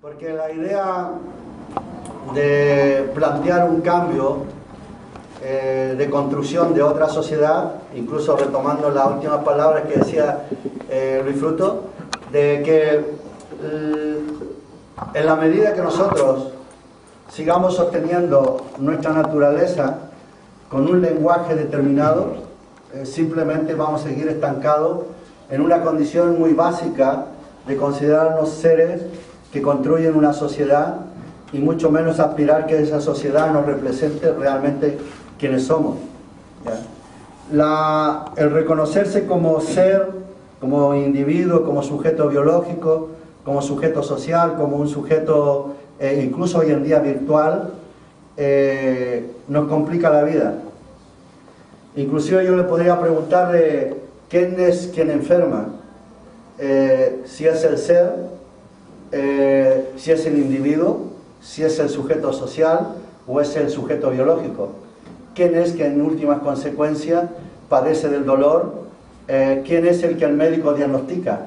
Porque la idea de plantear un cambio de construcción de otra sociedad, incluso retomando las últimas palabras que decía Luis Fruto, de que en la medida que nosotros sigamos sosteniendo nuestra naturaleza con un lenguaje determinado, simplemente vamos a seguir estancados en una condición muy básica de considerarnos seres que construyen una sociedad y mucho menos aspirar que esa sociedad nos represente realmente quienes somos, ¿ya? El reconocerse como ser, como individuo, como sujeto biológico, como sujeto social, como un sujeto incluso hoy en día virtual, nos complica la vida. Inclusive yo le podría preguntarle quién es quien enferma, si es el ser, si es el individuo, si es el sujeto social o es el sujeto biológico. ¿Quién es que en últimas consecuencias padece del dolor? ¿Quién es el que el médico diagnostica?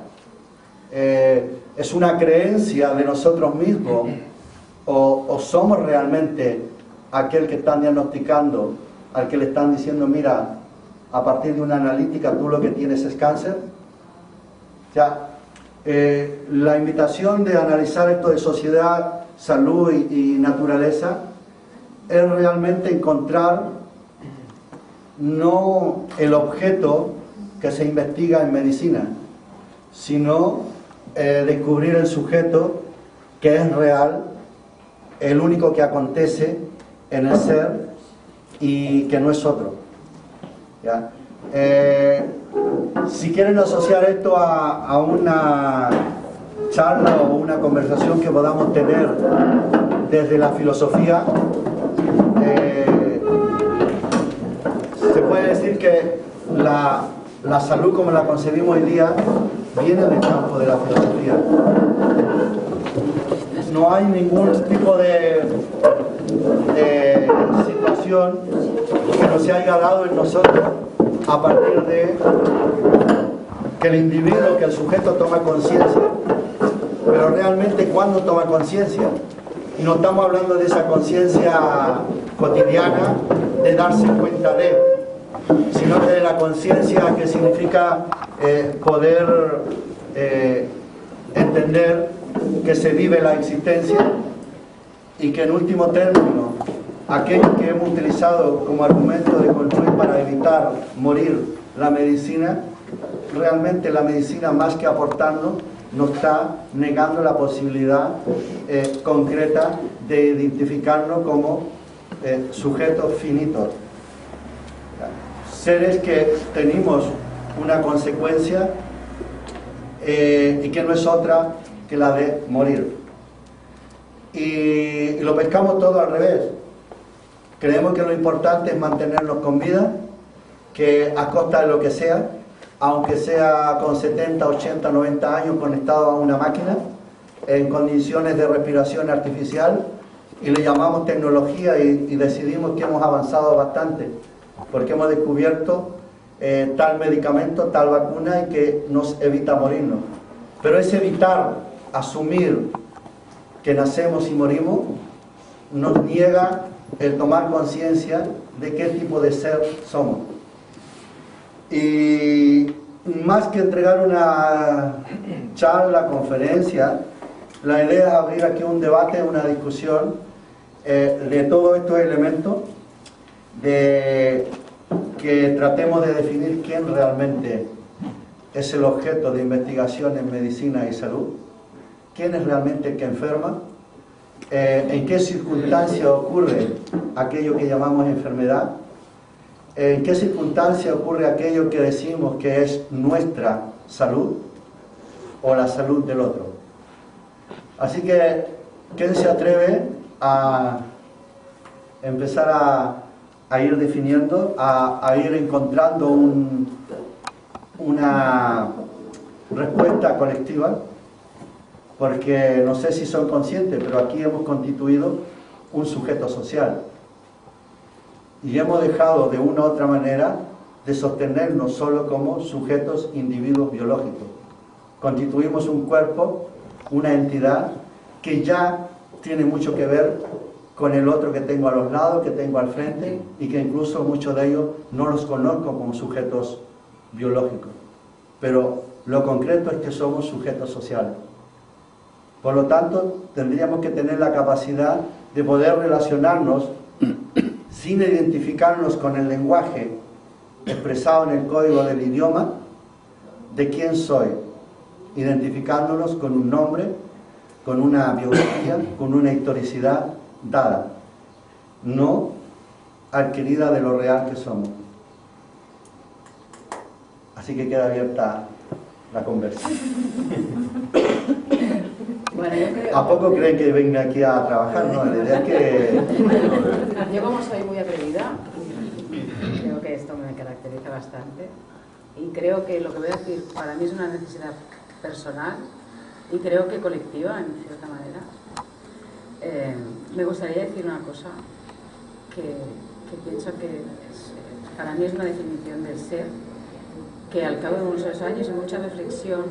¿Es una creencia de nosotros mismos o somos realmente aquel que están diagnosticando, al que le están diciendo, mira, a partir de una analítica tú lo que tienes es cáncer? Ya, la invitación de analizar esto de sociedad, salud y naturaleza es realmente encontrar no el objeto que se investiga en medicina, sino descubrir el sujeto que es real, el único que acontece en el ser y que no es otro, ¿ya? Si quieren asociar esto a una charla o una conversación que podamos tener desde la filosofía, se puede decir que la salud como la concebimos hoy día viene del campo de la filosofía. No hay ningún tipo de situación que no se haya dado en nosotros a partir de que el individuo, que el sujeto toma conciencia. Pero realmente, ¿cuándo toma conciencia? Y no estamos hablando de esa conciencia cotidiana de darse cuenta de, sino de la conciencia que significa poder entender que se vive la existencia y que en último término aquello que hemos utilizado como argumento de construir para evitar morir la medicina, realmente la medicina, más que aportarnos, nos está negando la posibilidad concreta de identificarnos como sujetos finitos, seres que tenemos una consecuencia y que no es otra que la de morir. Y lo pescamos todo al revés. Creemos que lo importante es mantenernos con vida, que a costa de lo que sea, aunque sea con 70, 80, 90 años conectado a una máquina, en condiciones de respiración artificial, y le llamamos tecnología y decidimos que hemos avanzado bastante, porque hemos descubierto tal medicamento, tal vacuna y que nos evita morirnos. Pero es evitar asumir que nacemos y morimos, nos niega el tomar conciencia de qué tipo de ser somos. Y más que entregar una charla, conferencia, la idea es abrir aquí un debate, una discusión de todos estos elementos, de que tratemos de definir quién realmente es el objeto de investigación en medicina y salud, quién es realmente el que enferma, en qué circunstancia ocurre aquello que llamamos enfermedad, en qué circunstancia ocurre aquello que decimos que es nuestra salud o la salud del otro. Así que, ¿quién se atreve a empezar a ir definiendo, a ir encontrando una respuesta colectiva? Porque no sé si son conscientes, pero aquí hemos constituido un sujeto social y hemos dejado de una u otra manera de sostenernos solo como sujetos, individuos biológicos. Constituimos un cuerpo, una entidad que ya tiene mucho que ver con el otro que tengo a los lados, que tengo al frente, y que incluso muchos de ellos no los conozco como sujetos biológicos. Pero lo concreto es que somos sujetos sociales. Por lo tanto, tendríamos que tener la capacidad de poder relacionarnos sin identificarnos con el lenguaje expresado en el código del idioma de quién soy, identificándonos con un nombre, con una biografía, con una historicidad dada, no adquirida de lo real que somos. Así que queda abierta la conversación. Bueno, yo creo... ¿A poco creen que venga aquí a trabajar? No, la idea es que... Yo, como soy muy atrevida, creo que esto me caracteriza bastante, y creo que lo que voy a decir para mí es una necesidad personal y creo que colectiva, en cierta manera. Me gustaría decir una cosa que pienso que para mí es una definición del ser, que al cabo de muchos años y mucha reflexión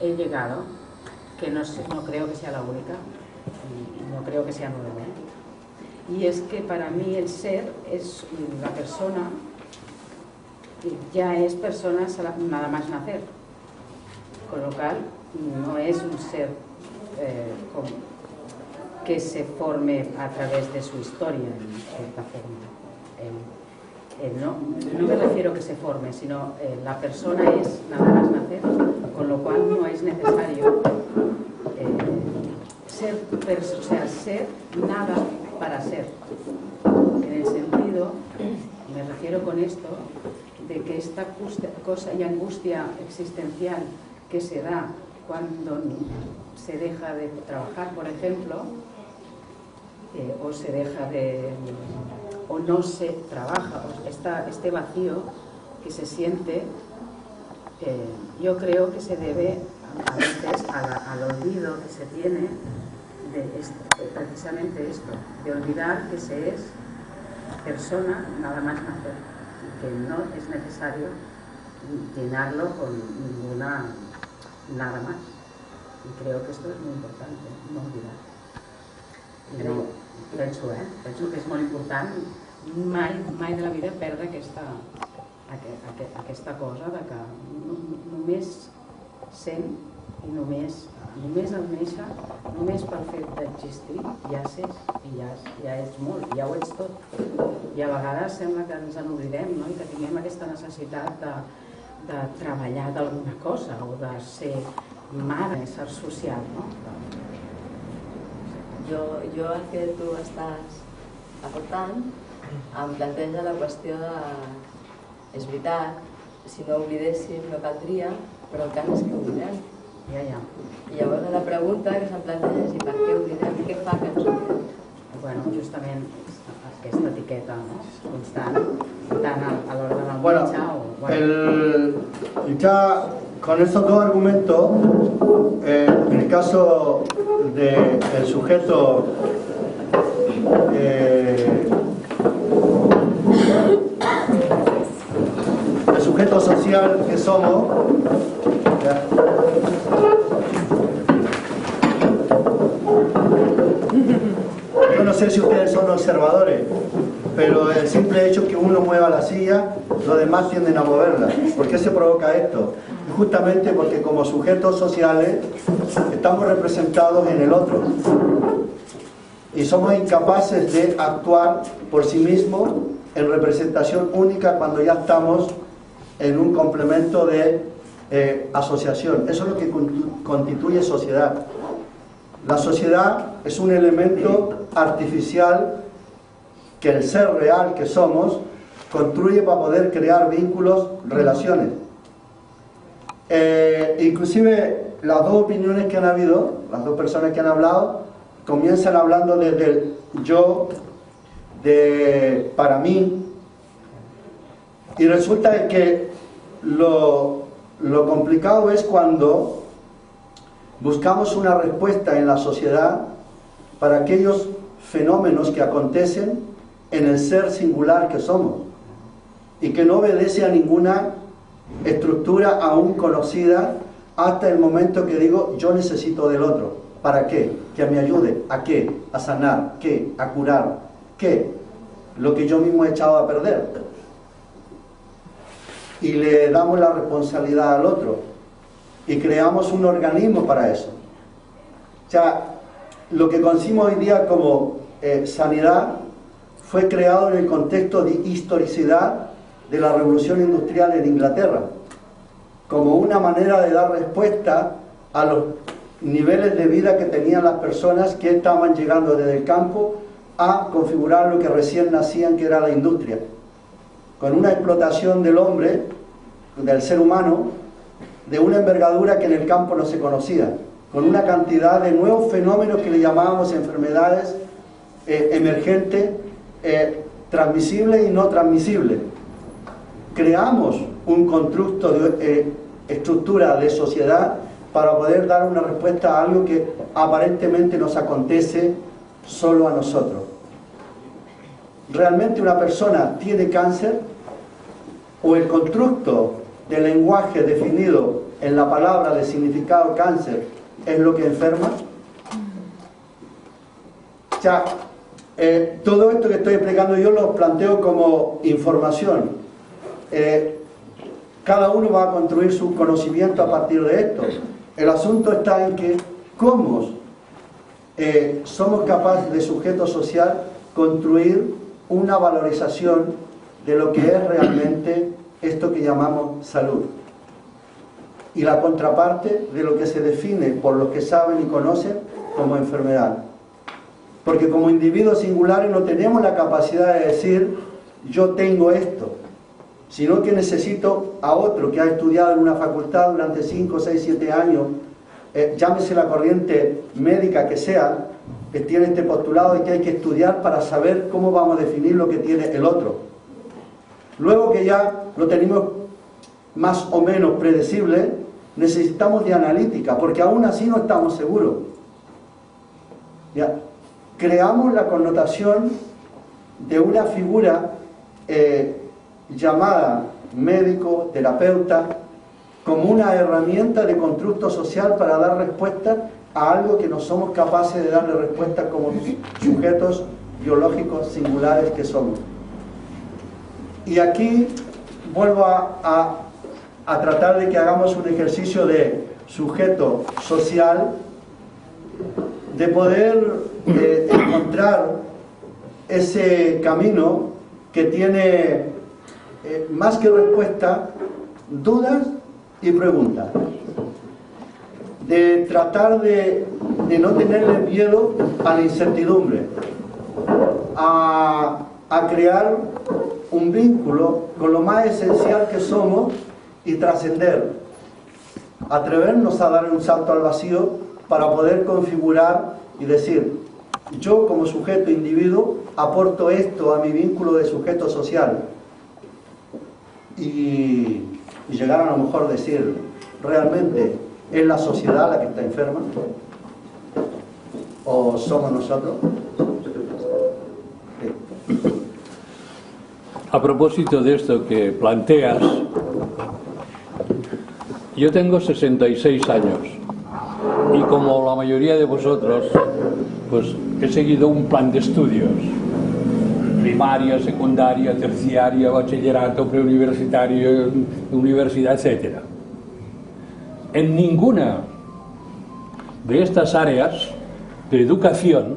he llegado, que no creo que sea la única, y no creo que sea nueva. Y es que para mí el ser es la persona, ya es persona nada más nacer, con lo cual no es un ser que se forme a través de su historia, en cierta forma. No me refiero a que se forme, sino la persona es nada más nacer, con lo cual no es necesario ser nada para ser. En el sentido, me refiero con esto, de que esta cosa y angustia existencial que se da cuando se deja de trabajar, por ejemplo, o se deja de... o no se trabaja, este vacío que se siente, yo creo que se debe a veces al olvido que se tiene de precisamente esto, de olvidar que se es persona nada más nacer, y que no es necesario llenarlo con nada más. Y creo que esto es muy importante, no olvidar. Penso que és molt important mai de la vida perdre aquesta cosa de que només sent i només al néixer, només pel fet d'existir ja s'és i ja ets molt, ja ho ets tot. I a vegades sembla que ens n'oblidem, no? I que tinguem aquesta necessitat de treballar d'alguna cosa o de ser mare, ser social, no? Jo el que tu estàs aportant em planteja la qüestió de... És veritat, si no oblidéssim no caldria, però el cas és que oblidem. Ja. I llavors la pregunta que se'm planteja és per què oblidem? Què fa que ens oblidem? Bueno, justament aquesta etiqueta, no? Constant, tant a l'hora de la Bueno, ya con estos dos argumentos, en el caso del sujeto el sujeto social que somos, yo no sé si ustedes son observadores, pero el simple hecho que uno mueva la silla, los demás tienden a moverla. ¿Por qué se provoca esto? Justamente porque como sujetos sociales estamos representados en el otro y somos incapaces de actuar por sí mismos en representación única cuando ya estamos en un complemento de asociación. Eso es lo que constituye sociedad. La sociedad es un elemento artificial que el ser real que somos construye para poder crear vínculos, relaciones. Inclusive las dos opiniones que han habido, las dos personas que han hablado, comienzan hablando desde el yo, para mí, y resulta que lo complicado es cuando buscamos una respuesta en la sociedad para aquellos fenómenos que acontecen en el ser singular que somos y que no obedece a ninguna estructura aún conocida hasta el momento que digo yo necesito del otro. ¿Para qué? Que me ayude. ¿A qué? A sanar. ¿Qué? A curar. ¿Qué? Lo que yo mismo he echado a perder. Y le damos la responsabilidad al otro. Y creamos un organismo para eso. O sea, lo que conocimos hoy día como sanidad fue creado en el contexto de historicidad de la Revolución Industrial en Inglaterra, como una manera de dar respuesta a los niveles de vida que tenían las personas que estaban llegando desde el campo a configurar lo que recién nacían, que era la industria, con una explotación del hombre, del ser humano, de una envergadura que en el campo no se conocía, con una cantidad de nuevos fenómenos que le llamábamos enfermedades emergentes, transmisibles y no transmisibles. Creamos un constructo de estructura de sociedad para poder dar una respuesta a algo que aparentemente nos acontece solo a nosotros. ¿Realmente una persona tiene cáncer? ¿O el constructo del lenguaje definido en la palabra de significado cáncer es lo que enferma? O sea, todo esto que estoy explicando yo lo planteo como información. Cada uno va a construir su conocimiento a partir de esto. El asunto está en que cómo somos capaces de sujeto social construir una valorización de lo que es realmente esto que llamamos salud, y la contraparte de lo que se define por los que saben y conocen como enfermedad. Porque como individuos singulares no tenemos la capacidad de decir yo tengo esto, sino que necesito a otro que ha estudiado en una facultad durante 5, 6, 7 años, llámese la corriente médica que sea, que tiene este postulado y que hay que estudiar para saber cómo vamos a definir lo que tiene el otro. Luego que ya lo tenemos más o menos predecible, necesitamos de analítica, porque aún así no estamos seguros. Ya, creamos la connotación de una figura llamada médico, terapeuta, como una herramienta de constructo social para dar respuesta a algo que no somos capaces de darle respuesta como sujetos biológicos singulares que somos. Y aquí vuelvo a tratar de que hagamos un ejercicio de sujeto social, de poder encontrar ese camino que tiene más que respuesta, dudas y preguntas. De tratar de no tenerle miedo a la incertidumbre, a crear un vínculo con lo más esencial que somos y trascender, atrevernos a dar un salto al vacío para poder configurar y decir, yo como sujeto individuo aporto esto a mi vínculo de sujeto social, y llegar a lo mejor a decir, realmente ¿es la sociedad la que está enferma? ¿O somos nosotros? Sí. A propósito de esto que planteas, yo tengo 66 años y como la mayoría de vosotros, pues he seguido un plan de estudios, primaria, secundaria, terciaria, bachillerato, preuniversitario, universidad, etc. En ninguna de estas áreas de educación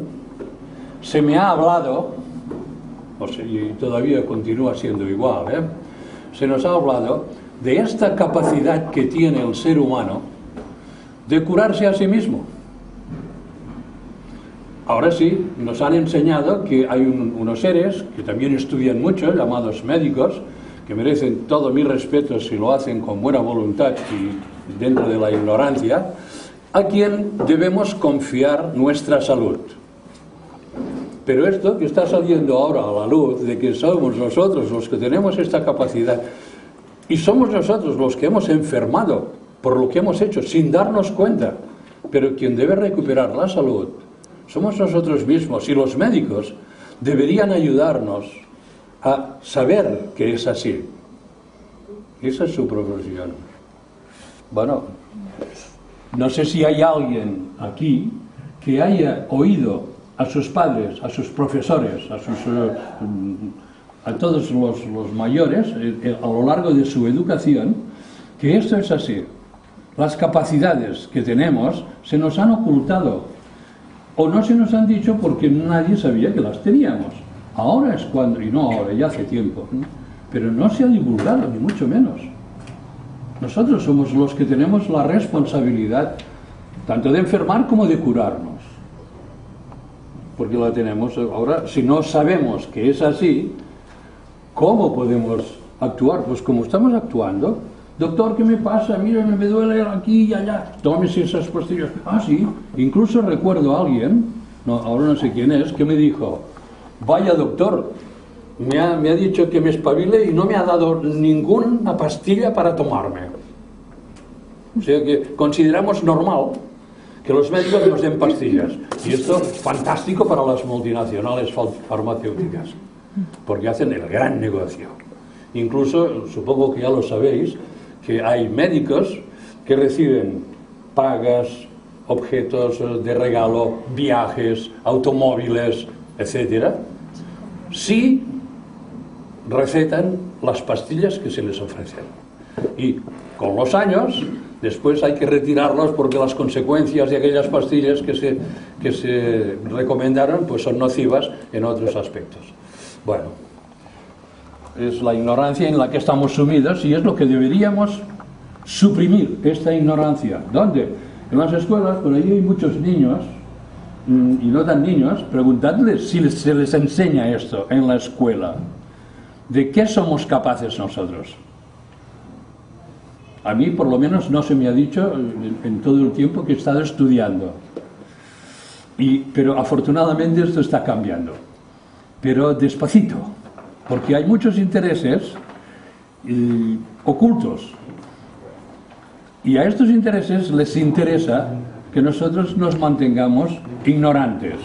se me ha hablado, y todavía continúa siendo igual, se nos ha hablado de esta capacidad que tiene el ser humano de curarse a sí mismo. Ahora sí, nos han enseñado que hay unos seres que también estudian mucho, llamados médicos, que merecen todo mi respeto si lo hacen con buena voluntad y dentro de la ignorancia, a quien debemos confiar nuestra salud. Pero esto que está saliendo ahora a la luz, de que somos nosotros los que tenemos esta capacidad, y somos nosotros los que hemos enfermado por lo que hemos hecho sin darnos cuenta, pero quien debe recuperar la salud somos nosotros mismos, y los médicos deberían ayudarnos a saber que es así. Esa es su profesión. Bueno, no sé si hay alguien aquí que haya oído a sus padres, a sus profesores, a todos los mayores a lo largo de su educación, que esto es así. Las capacidades que tenemos se nos han ocultado, o no se nos han dicho porque nadie sabía que las teníamos. Ahora es cuando, y no ahora, ya hace tiempo, ¿no? Pero no se ha divulgado, ni mucho menos. Nosotros somos los que tenemos la responsabilidad tanto de enfermar como de curarnos, porque la tenemos. Ahora, si no sabemos que es así, ¿cómo podemos actuar? Pues como estamos actuando. Doctor, ¿qué me pasa? Mira, me duele aquí y allá. Tómese esas pastillas. Ah, sí. Incluso recuerdo a alguien, ahora no sé quién es, que me dijo: vaya doctor, me ha dicho que me espabile y no me ha dado ninguna pastilla para tomarme. O sea que consideramos normal que los médicos nos den pastillas. Y esto es fantástico para las multinacionales farmacéuticas, porque hacen el gran negocio. Incluso, supongo que ya lo sabéis, que hay médicos que reciben pagas, objetos de regalo, viajes, automóviles, etcétera, si recetan las pastillas que se les ofrecen. Y con los años, después hay que retirarlos porque las consecuencias de aquellas pastillas que se recomendaron pues son nocivas en otros aspectos. Bueno, es la ignorancia en la que estamos sumidos y es lo que deberíamos suprimir, esta ignorancia. ¿Dónde? En las escuelas, por ahí hay muchos niños, y no tan niños, preguntadles si se les enseña esto en la escuela. ¿De qué somos capaces nosotros? A mí, por lo menos, no se me ha dicho en todo el tiempo que he estado estudiando. Pero afortunadamente esto está cambiando. Pero despacito, porque hay muchos intereses ocultos. Y a estos intereses les interesa que nosotros nos mantengamos ignorantes.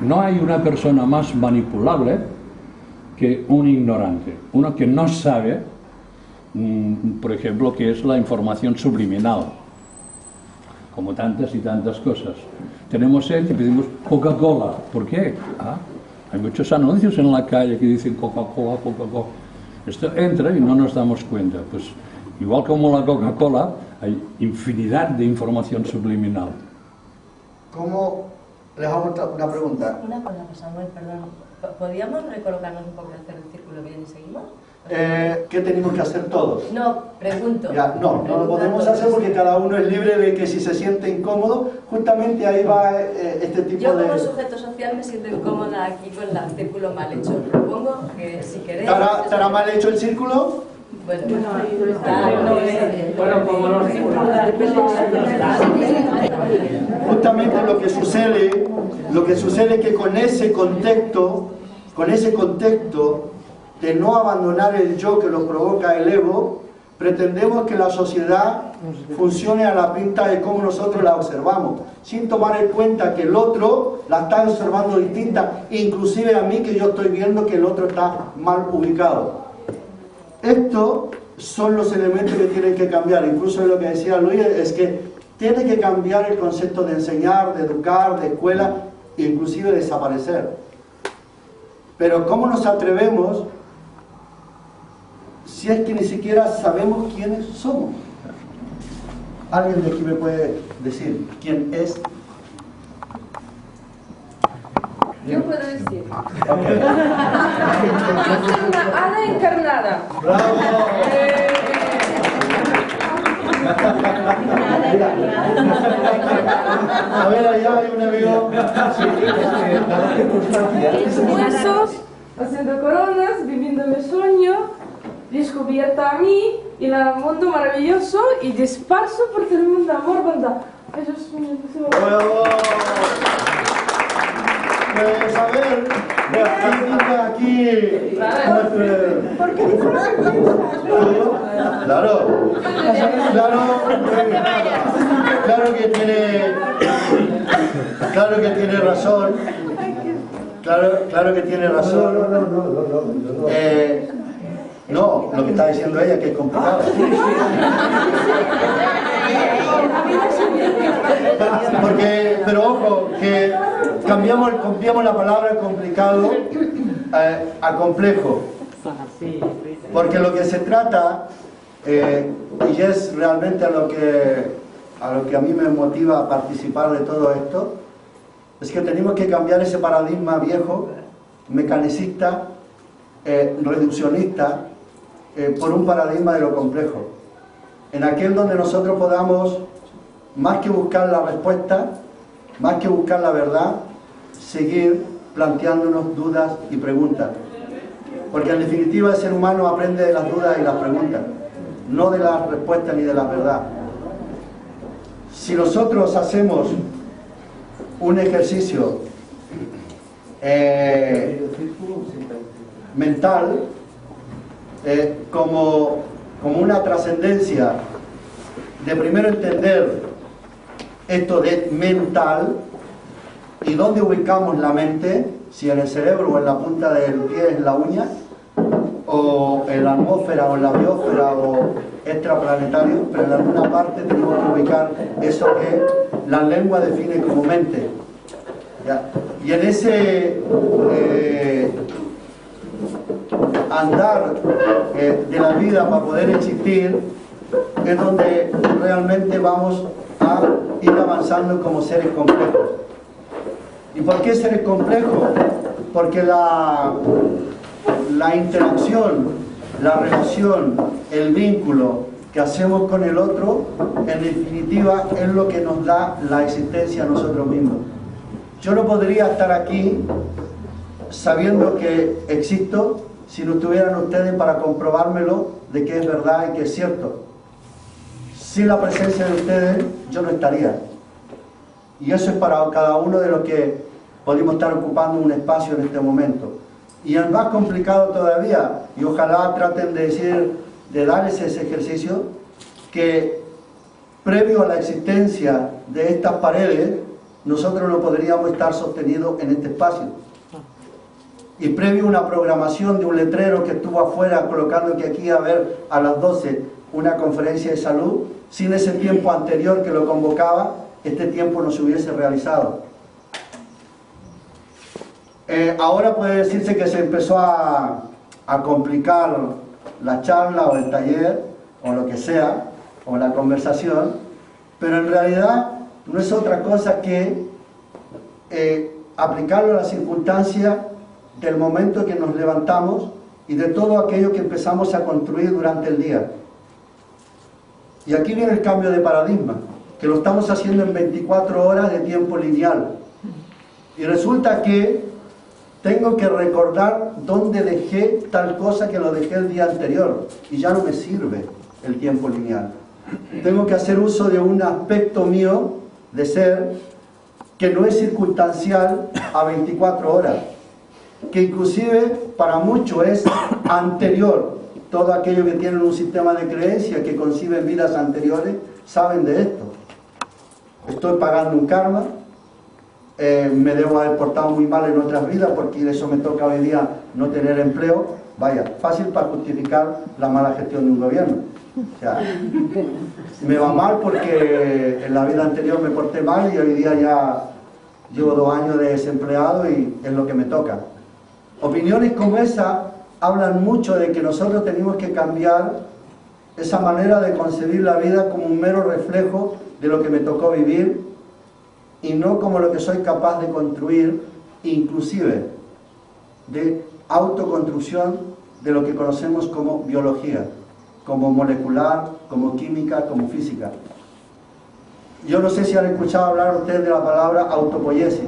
No hay una persona más manipulable que un ignorante, uno que no sabe, por ejemplo, qué es la información subliminal, como tantas y tantas cosas. Tenemos sed y pedimos Coca-Cola. ¿Por qué? Hay muchos anuncios en la calle que dicen Coca-Cola, Coca-Cola. Esto entra y no nos damos cuenta. Pues igual como la Coca-Cola, hay infinidad de información subliminal. ¿Cómo? Les hago una pregunta. Una cosa, Samuel, perdón. ¿Podríamos recolocarnos un poco y hacer el círculo bien y seguimos? ¿Qué tenemos que hacer todos? No, pregunto. Ya, no lo podemos hacer porque cada uno es libre de que si se siente incómodo, justamente ahí va este tipo de... Yo como sujeto social me siento incómoda aquí con el círculo mal hecho. Propongo que si queréis... ¿Estará mal hecho el círculo? Bueno, como los círculos Justamente lo que sucede es que con ese contexto de no abandonar el yo que lo provoca el ego, pretendemos que la sociedad funcione a la pinta de cómo nosotros la observamos, sin tomar en cuenta que el otro la está observando distinta, inclusive a mí que yo estoy viendo que el otro está mal ubicado. Estos son los elementos que tienen que cambiar. Incluso lo que decía Luis es que tiene que cambiar el concepto de enseñar, de educar, de escuela, e inclusive desaparecer. Pero ¿cómo nos atrevemos si es que ni siquiera sabemos quiénes somos? ¿Alguien de aquí me puede decir quién es? Yo puedo decir. Okay. Yo soy una hada encarnada. ¡Bravo! A ver, allá hay un amigo. Huesos, haciendo coronas, viviendo mi sueño, descubierta a mí y el mundo maravilloso y disperso por todo el mundo, amor, bondad. Eso es mi deseo. Pues a ver, aquí. ¿Por qué dices Claro que tiene razón. Claro que tiene razón. No, lo que está diciendo ella que es complicado. Pero ojo, que cambiamos la palabra complicado a complejo. Porque lo que se trata, y es realmente a lo que a mí me motiva a participar de todo esto, es que tenemos que cambiar ese paradigma viejo, mecanicista, reduccionista, por un paradigma de lo complejo. En aquel donde nosotros podamos, más que buscar la respuesta, más que buscar la verdad, seguir planteándonos dudas y preguntas. Porque en definitiva el ser humano aprende de las dudas y las preguntas, no de las respuestas ni de la verdad. Si nosotros hacemos un ejercicio mental, como una trascendencia de primero entender esto de mental y dónde ubicamos la mente, si en el cerebro o en la punta del pie, en la uña, o en la atmósfera o en la biosfera o extraplanetario, pero en alguna parte tenemos que ubicar eso que la lengua define como mente. ¿Ya? Y en ese andar de la vida para poder existir es donde realmente vamos a ir avanzando como seres complejos. ¿Y por qué seres complejos? Porque la interacción, la relación, el vínculo que hacemos con el otro, en definitiva es lo que nos da la existencia a nosotros mismos. Yo no podría estar aquí sabiendo que existo si no estuvieran ustedes para comprobármelo de que es verdad y que es cierto. Sin la presencia de ustedes yo no estaría. Y eso es para cada uno de los que podemos estar ocupando un espacio en este momento. Y es más complicado todavía, y ojalá traten de darles ese ejercicio, que previo a la existencia de estas paredes, nosotros no podríamos estar sostenidos en este espacio. Y previo a una programación de un letrero que estuvo afuera colocando que aquí iba a haber a las 12 una conferencia de salud, sin ese tiempo anterior que lo convocaba, este tiempo no se hubiese realizado. Ahora puede decirse que se empezó a complicar la charla o el taller o lo que sea, o la conversación, pero en realidad no es otra cosa que aplicarlo a la circunstancia del momento que nos levantamos y de todo aquello que empezamos a construir durante el día. Y aquí viene el cambio de paradigma, que lo estamos haciendo en 24 horas de tiempo lineal. Y resulta que tengo que recordar dónde dejé tal cosa que lo dejé el día anterior, y ya no me sirve el tiempo lineal. Tengo que hacer uso de un aspecto mío de ser que no es circunstancial a 24 horas, que inclusive para muchos es anterior. Todo aquello que tienen un sistema de creencias, que conciben vidas anteriores, saben de esto. Estoy pagando un karma, me debo haber portado muy mal en otras vidas porque eso me toca hoy día no tener empleo. Vaya, fácil para justificar la mala gestión de un gobierno. O sea, me va mal porque en la vida anterior me porté mal y hoy día ya llevo 2 años de desempleado y es lo que me toca. Opiniones como esa hablan mucho de que nosotros tenemos que cambiar esa manera de concebir la vida como un mero reflejo de lo que me tocó vivir y no como lo que soy capaz de construir, inclusive de autoconstrucción de lo que conocemos como biología, como molecular, como química, como física. Yo no sé si han escuchado hablar ustedes de la palabra autopoiesis.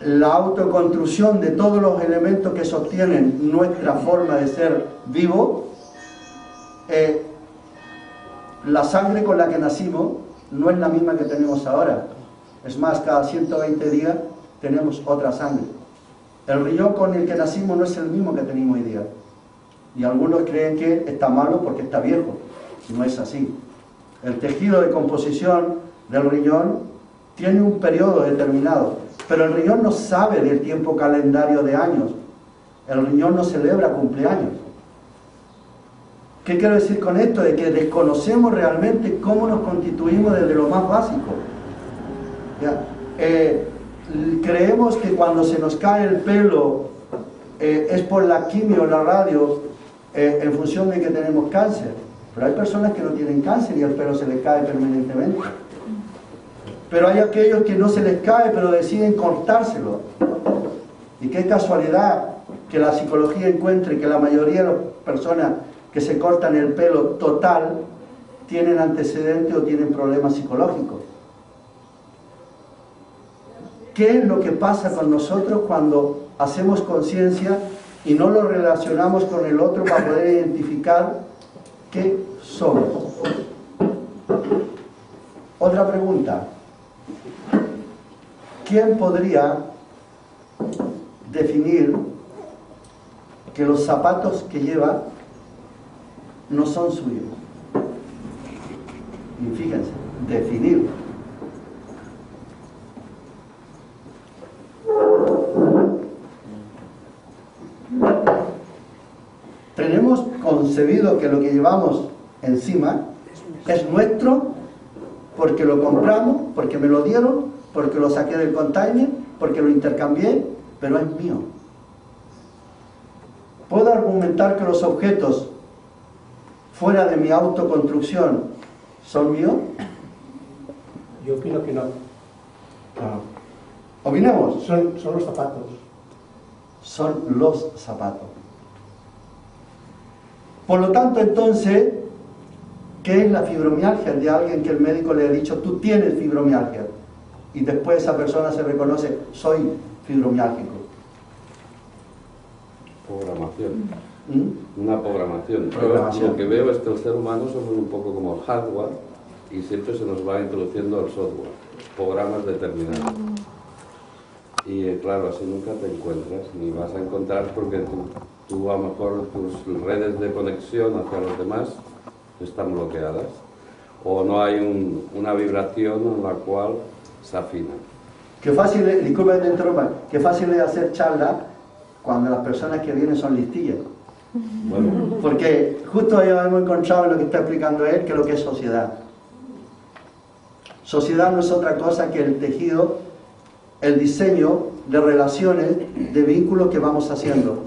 La autoconstrucción de todos los elementos que sostienen nuestra forma de ser vivo. La sangre con la que nacimos no es la misma que tenemos ahora. Es más, cada 120 días tenemos otra sangre. El riñón con el que nacimos no es el mismo que tenemos hoy día. Y algunos creen que está malo porque está viejo. No es así. El tejido de composición del riñón tiene un periodo determinado, pero el riñón no sabe del tiempo calendario de años. El riñón no celebra cumpleaños. ¿Qué quiero decir con esto? De que desconocemos realmente cómo nos constituimos desde lo más básico. ¿Ya? Creemos que cuando se nos cae el pelo es por la quimio o la radio en función de que tenemos cáncer, pero hay personas que no tienen cáncer y el pelo se les cae permanentemente, pero hay aquellos que no se les cae pero deciden cortárselo. Y qué casualidad que la psicología encuentre que la mayoría de las personas que se cortan el pelo total tienen antecedentes o tienen problemas psicológicos. ¿Qué es lo que pasa con nosotros cuando hacemos conciencia y no lo relacionamos con el otro para poder identificar qué somos? Otra pregunta. ¿Quién podría definir que los zapatos que lleva no son suyos? Y fíjense, definir. Tenemos concebido que lo que llevamos encima es nuestro porque lo compramos, porque me lo dieron, porque lo saqué del container, porque lo intercambié, pero es mío. ¿Puedo argumentar que los objetos fuera de mi autoconstrucción son míos? Yo opino que no. Claro. Opinemos. Son los zapatos. Son los zapatos. Por lo tanto, entonces, ¿qué es la fibromialgia de alguien que el médico le ha dicho, tú tienes fibromialgia? Y después esa persona se reconoce, soy fibromiálgico. Programación. ¿Mm? Una programación. Programación. Lo que veo es que el ser humano somos un poco como el hardware y siempre se nos va introduciendo el software, programas determinados. Y claro, así nunca te encuentras, ni vas a encontrar porque tú a lo mejor tus redes de conexión hacia los demás están bloqueadas o no hay una vibración en la cual se afina. Qué fácil es, disculpa que te interrumpa, qué fácil es hacer charla cuando las personas que vienen son listillas. Bueno, Porque justo ya hemos encontrado en lo que está explicando él, que es lo que es sociedad. Sociedad no es otra cosa que el tejido, el diseño de relaciones, de vínculos que vamos haciendo.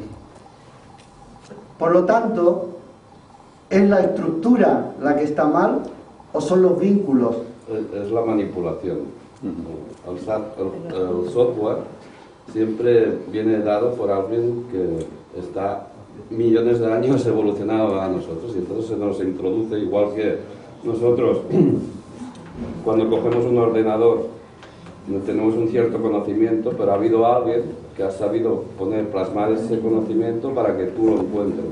Por lo tanto, ¿es la estructura la que está mal o son los vínculos? es la manipulación. El software siempre viene dado por alguien que está millones de años evolucionado a nosotros y entonces se nos introduce igual que nosotros cuando cogemos un ordenador tenemos un cierto conocimiento, pero ha habido alguien que ha sabido plasmar ese conocimiento para que tú lo encuentres.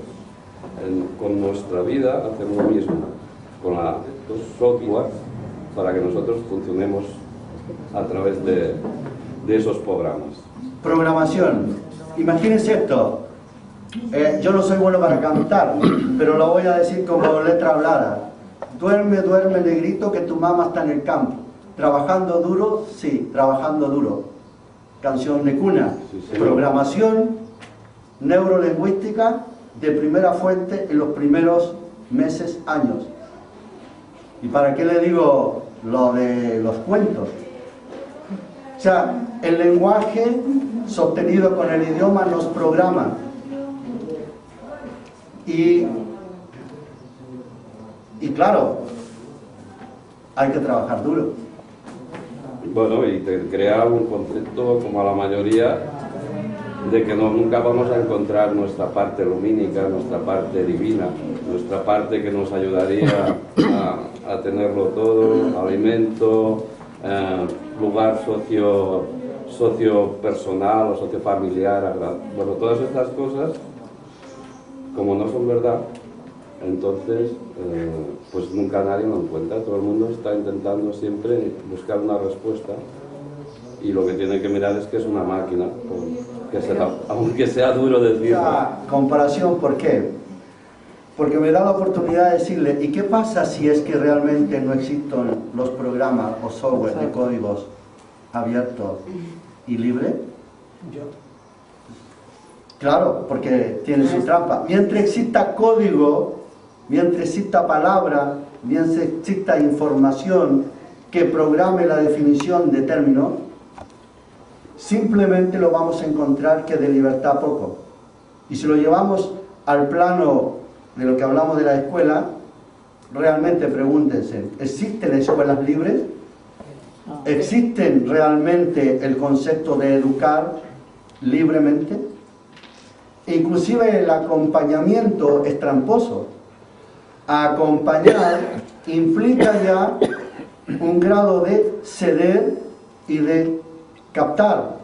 Con nuestra vida hacemos lo mismo, con los software, para que nosotros funcionemos a través de esos programas. Programación. Imagínense esto. Yo no soy bueno para cantar, pero lo voy a decir como letra hablada. Duerme, duerme, negrito, que tu mamá está en el campo. Trabajando duro, sí, trabajando duro. Canción de cuna. Sí, Programación neurolingüística de primera fuente en los primeros meses, años. ¿Y para qué le digo lo de los cuentos? O sea, el lenguaje sostenido con el idioma nos programa. Y claro, hay que trabajar duro. Bueno, y te crea un concepto, como a la mayoría, de que nunca vamos a encontrar nuestra parte lumínica, nuestra parte divina, nuestra parte que nos ayudaría a tenerlo todo, alimento, lugar socio-personal o socio-familiar. Bueno, todas estas cosas, como no son verdad, entonces pues nunca nadie lo encuentra. Todo el mundo está intentando siempre buscar una respuesta y lo que tiene que mirar es que es una máquina, aunque sea duro decirlo. La comparación, ¿por qué? Porque me da la oportunidad de decirle, ¿y qué pasa si es que realmente no existen los programas o software de códigos abiertos y libres? Claro, porque tiene su trampa. Mientras exista código, mientras exista palabra, mientras exista información que programe la definición de términos, simplemente lo vamos a encontrar que de libertad poco. Y si lo llevamos al plano de lo que hablamos de la escuela, realmente pregúntense, ¿existen escuelas libres? ¿Existen realmente el concepto de educar libremente? Inclusive el acompañamiento es tramposo. Acompañar implica ya un grado de ceder y de captar.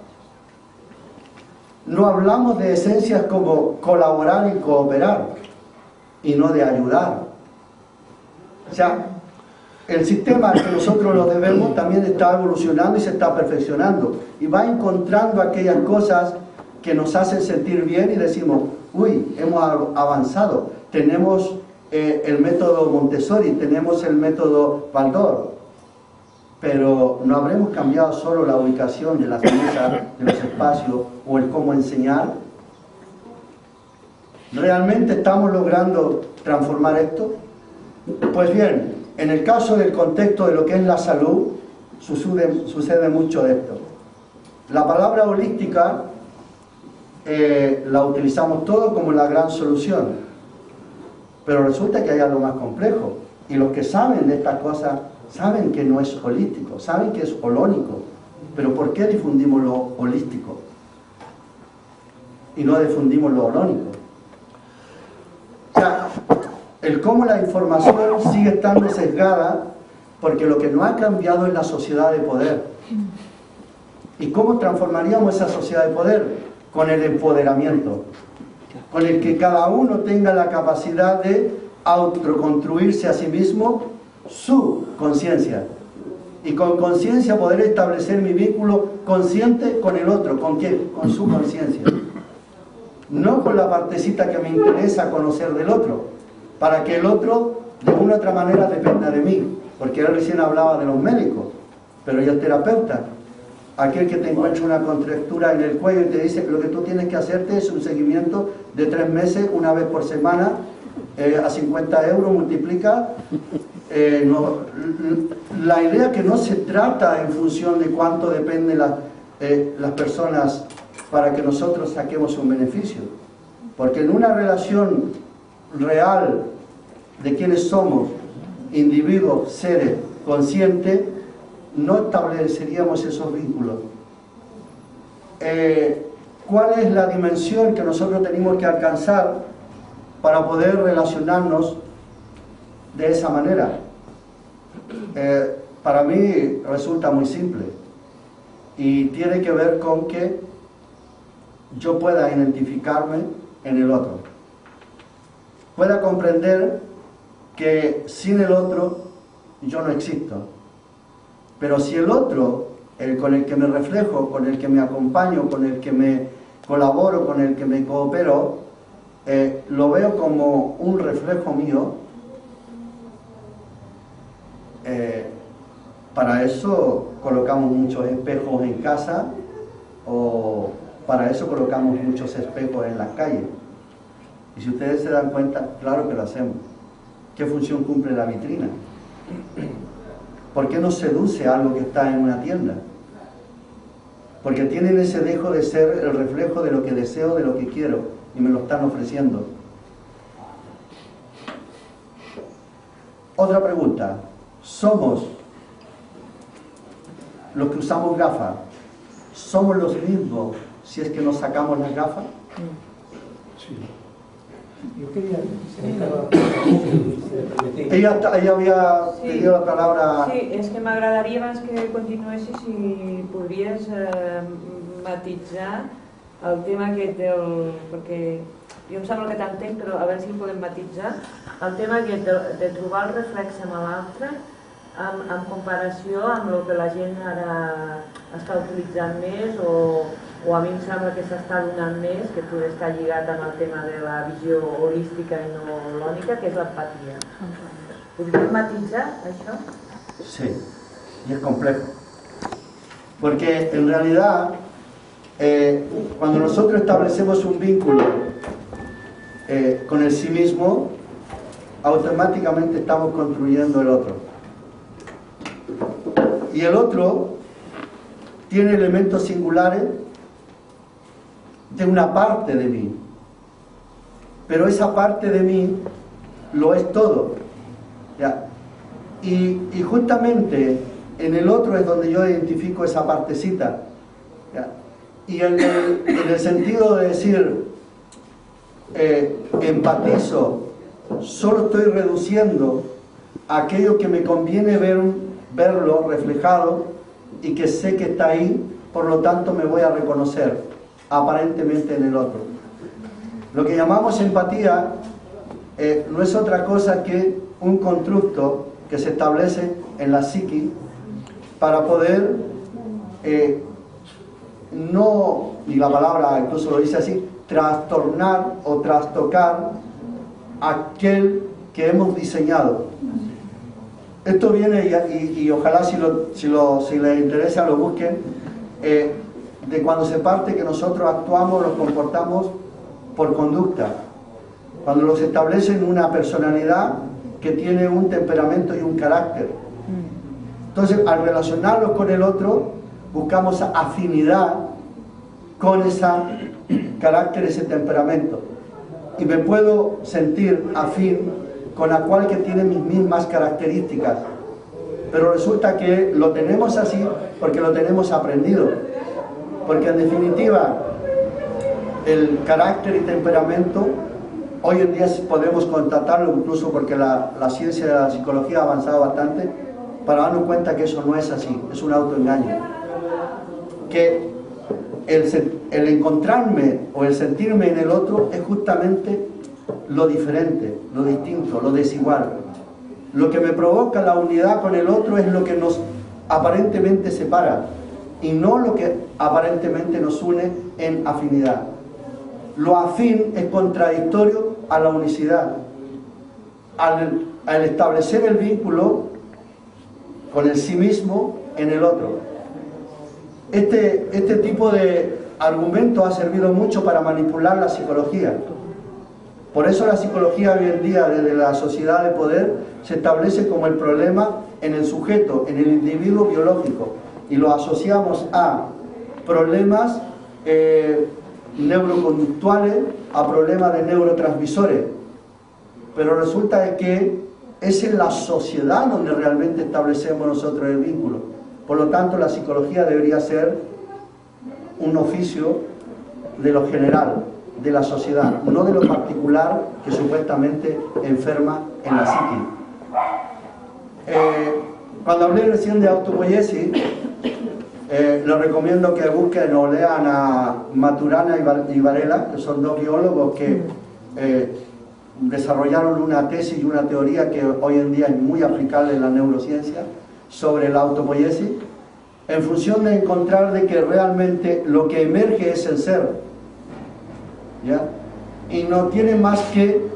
No hablamos de esencias como colaborar y cooperar, y no de ayudar. O sea, el sistema al que nosotros lo debemos también está evolucionando y se está perfeccionando, y va encontrando aquellas cosas que nos hacen sentir bien y decimos, uy, hemos avanzado, tenemos el método Montessori, tenemos el método Waldorf, pero no habremos cambiado solo la ubicación de las mesas, de los espacios, o el cómo enseñar. ¿Realmente estamos logrando transformar esto? Pues bien, en el caso del contexto de lo que es la salud, sucede mucho de esto. La palabra holística la utilizamos todo como la gran solución, pero resulta que hay algo más complejo, y los que saben de estas cosas saben que no es holístico, saben que es holónico. Pero ¿por qué difundimos lo holístico y no difundimos lo holónico? O sea, el cómo la información sigue estando sesgada, porque lo que no ha cambiado es la sociedad de poder. ¿Y cómo transformaríamos esa sociedad de poder? Con el empoderamiento, con el que cada uno tenga la capacidad de autoconstruirse a sí mismo su conciencia, y con conciencia poder establecer mi vínculo consciente con el otro. ¿Con qué? Con su conciencia, no con la partecita que me interesa conocer del otro, para que el otro de una u otra manera dependa de mí, porque él recién hablaba de los médicos, pero yo terapeuta, aquel que te encuentra una contractura en el cuello y te dice que lo que tú tienes que hacerte es un seguimiento de 3 meses, una vez por semana, a 50 euros, multiplica. La idea que no se trata en función de cuánto dependen las personas para que nosotros saquemos un beneficio, porque en una relación real de quienes somos, individuos, seres conscientes, no estableceríamos esos vínculos. ¿Cuál es la dimensión que nosotros tenemos que alcanzar para poder relacionarnos de esa manera? Para mí resulta muy simple, y tiene que ver con que yo pueda identificarme en el otro, pueda comprender que sin el otro yo no existo, pero si el otro, con el que me reflejo, con el que me acompaño, con el que me colaboro, con el que me coopero, lo veo como un reflejo mío, para eso colocamos muchos espejos en casa, o para eso colocamos muchos espejos en las calles. Y si ustedes se dan cuenta, claro que lo hacemos. ¿Qué función cumple la vitrina? ¿Por qué nos seduce algo que está en una tienda? Porque tienen ese dejo de ser el reflejo de lo que deseo, de lo que quiero, y me lo están ofreciendo. Otra pregunta. ¿Somos los que usamos gafas? ¿Somos los mismos si es que nos sacamos las gafas? Sí. Yo quería... Ella había pedido la palabra... Sí, és que m'agradaria, abans que continuessis, si podries matitzar el tema aquest perquè jo em sembla que t'entenc, però a veure si el podem matitzar, el tema aquest de trobar el reflex amb l'altre en comparació amb el que la gent ara està utilitzant més, o a mi em sembla que s'està donant més, que poder estar lligat amb el tema de la visió holística i no holònica, que és l'empatia. ¿Podrías matizar eso? Sí, y es complejo. Porque en realidad, cuando nosotros establecemos un vínculo con el sí mismo, automáticamente estamos construyendo el otro. Y el otro tiene elementos singulares de una parte de mí, pero esa parte de mí lo es todo, ¿ya? Y justamente en el otro es donde yo identifico esa partecita, ¿ya? Y en el sentido de decir empatizo, solo estoy reduciendo aquello que me conviene verlo reflejado y que sé que está ahí, por lo tanto me voy a reconocer aparentemente en el otro. Lo que llamamos empatía no es otra cosa que un constructo que se establece en la psique para poder no, y la palabra incluso lo dice así, trastornar o trastocar aquel que hemos diseñado. Esto viene, y ojalá si les interesa lo busquen, de cuando se parte que nosotros actuamos, nos comportamos por conducta. Cuando nos establecen una personalidad que tiene un temperamento y un carácter. Entonces, al relacionarnos con el otro, buscamos afinidad con ese carácter, ese temperamento. Y me puedo sentir afín con la cual que tiene mis mismas características. Pero resulta que lo tenemos así porque lo tenemos aprendido. Porque en definitiva, el carácter y temperamento, hoy en día podemos constatarlo, incluso porque la ciencia de la psicología ha avanzado bastante, para darnos cuenta que eso no es así, es un autoengaño. Que el encontrarme o el sentirme en el otro es justamente lo diferente, lo distinto, lo desigual. Lo que me provoca la unidad con el otro es lo que nos aparentemente separa y no lo que aparentemente nos une en afinidad. Lo afín es contradictorio a la unicidad. Al establecer el vínculo con el sí mismo en el otro. Este tipo de argumento ha servido mucho para manipular la psicología. Por eso la psicología hoy en día, desde la sociedad de poder, se establece como el problema en el sujeto, en el individuo biológico, y lo asociamos a problemas neuroconductuales, a problemas de neurotransmisores. Pero resulta que es en la sociedad donde realmente establecemos nosotros el vínculo. Por lo tanto, la psicología debería ser un oficio de lo general, de la sociedad, no de lo particular que supuestamente enferma en la psique. Cuando hablé recién de autopoiesis, les recomiendo que busquen o lean a Maturana y Varela, que son dos biólogos que desarrollaron una tesis y una teoría que hoy en día es muy aplicable en la neurociencia sobre la autopoiesis, en función de encontrar de que realmente lo que emerge es el ser, ¿ya? Y no tiene más que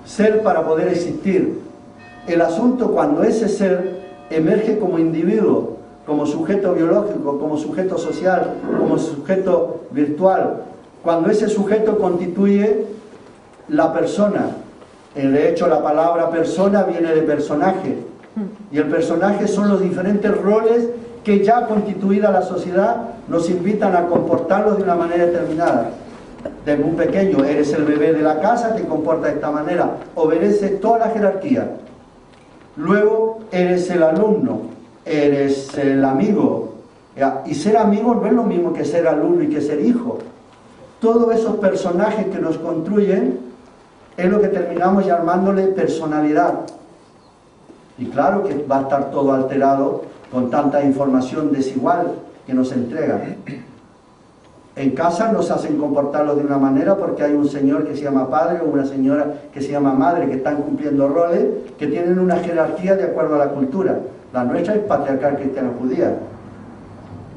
ser para poder existir. El asunto cuando ese ser emerge como individuo, como sujeto biológico, como sujeto social, como sujeto virtual, cuando ese sujeto constituye la persona. De hecho, la palabra persona viene de personaje, y el personaje son los diferentes roles que ya constituida la sociedad nos invitan a comportarlos de una manera determinada. Desde muy pequeño, eres el bebé de la casa, te comportas de esta manera, obedeces toda la jerarquía. Luego eres el alumno, eres el amigo, ¿ya? Y ser amigo no es lo mismo que ser alumno y que ser hijo. Todos esos personajes que nos construyen es lo que terminamos llamándole personalidad. Y claro que va a estar todo alterado con tanta información desigual que nos entregan. En casa nos hacen comportarlos de una manera porque hay un señor que se llama padre o una señora que se llama madre, que están cumpliendo roles que tienen una jerarquía de acuerdo a la cultura. La nuestra es patriarcal cristiana judía.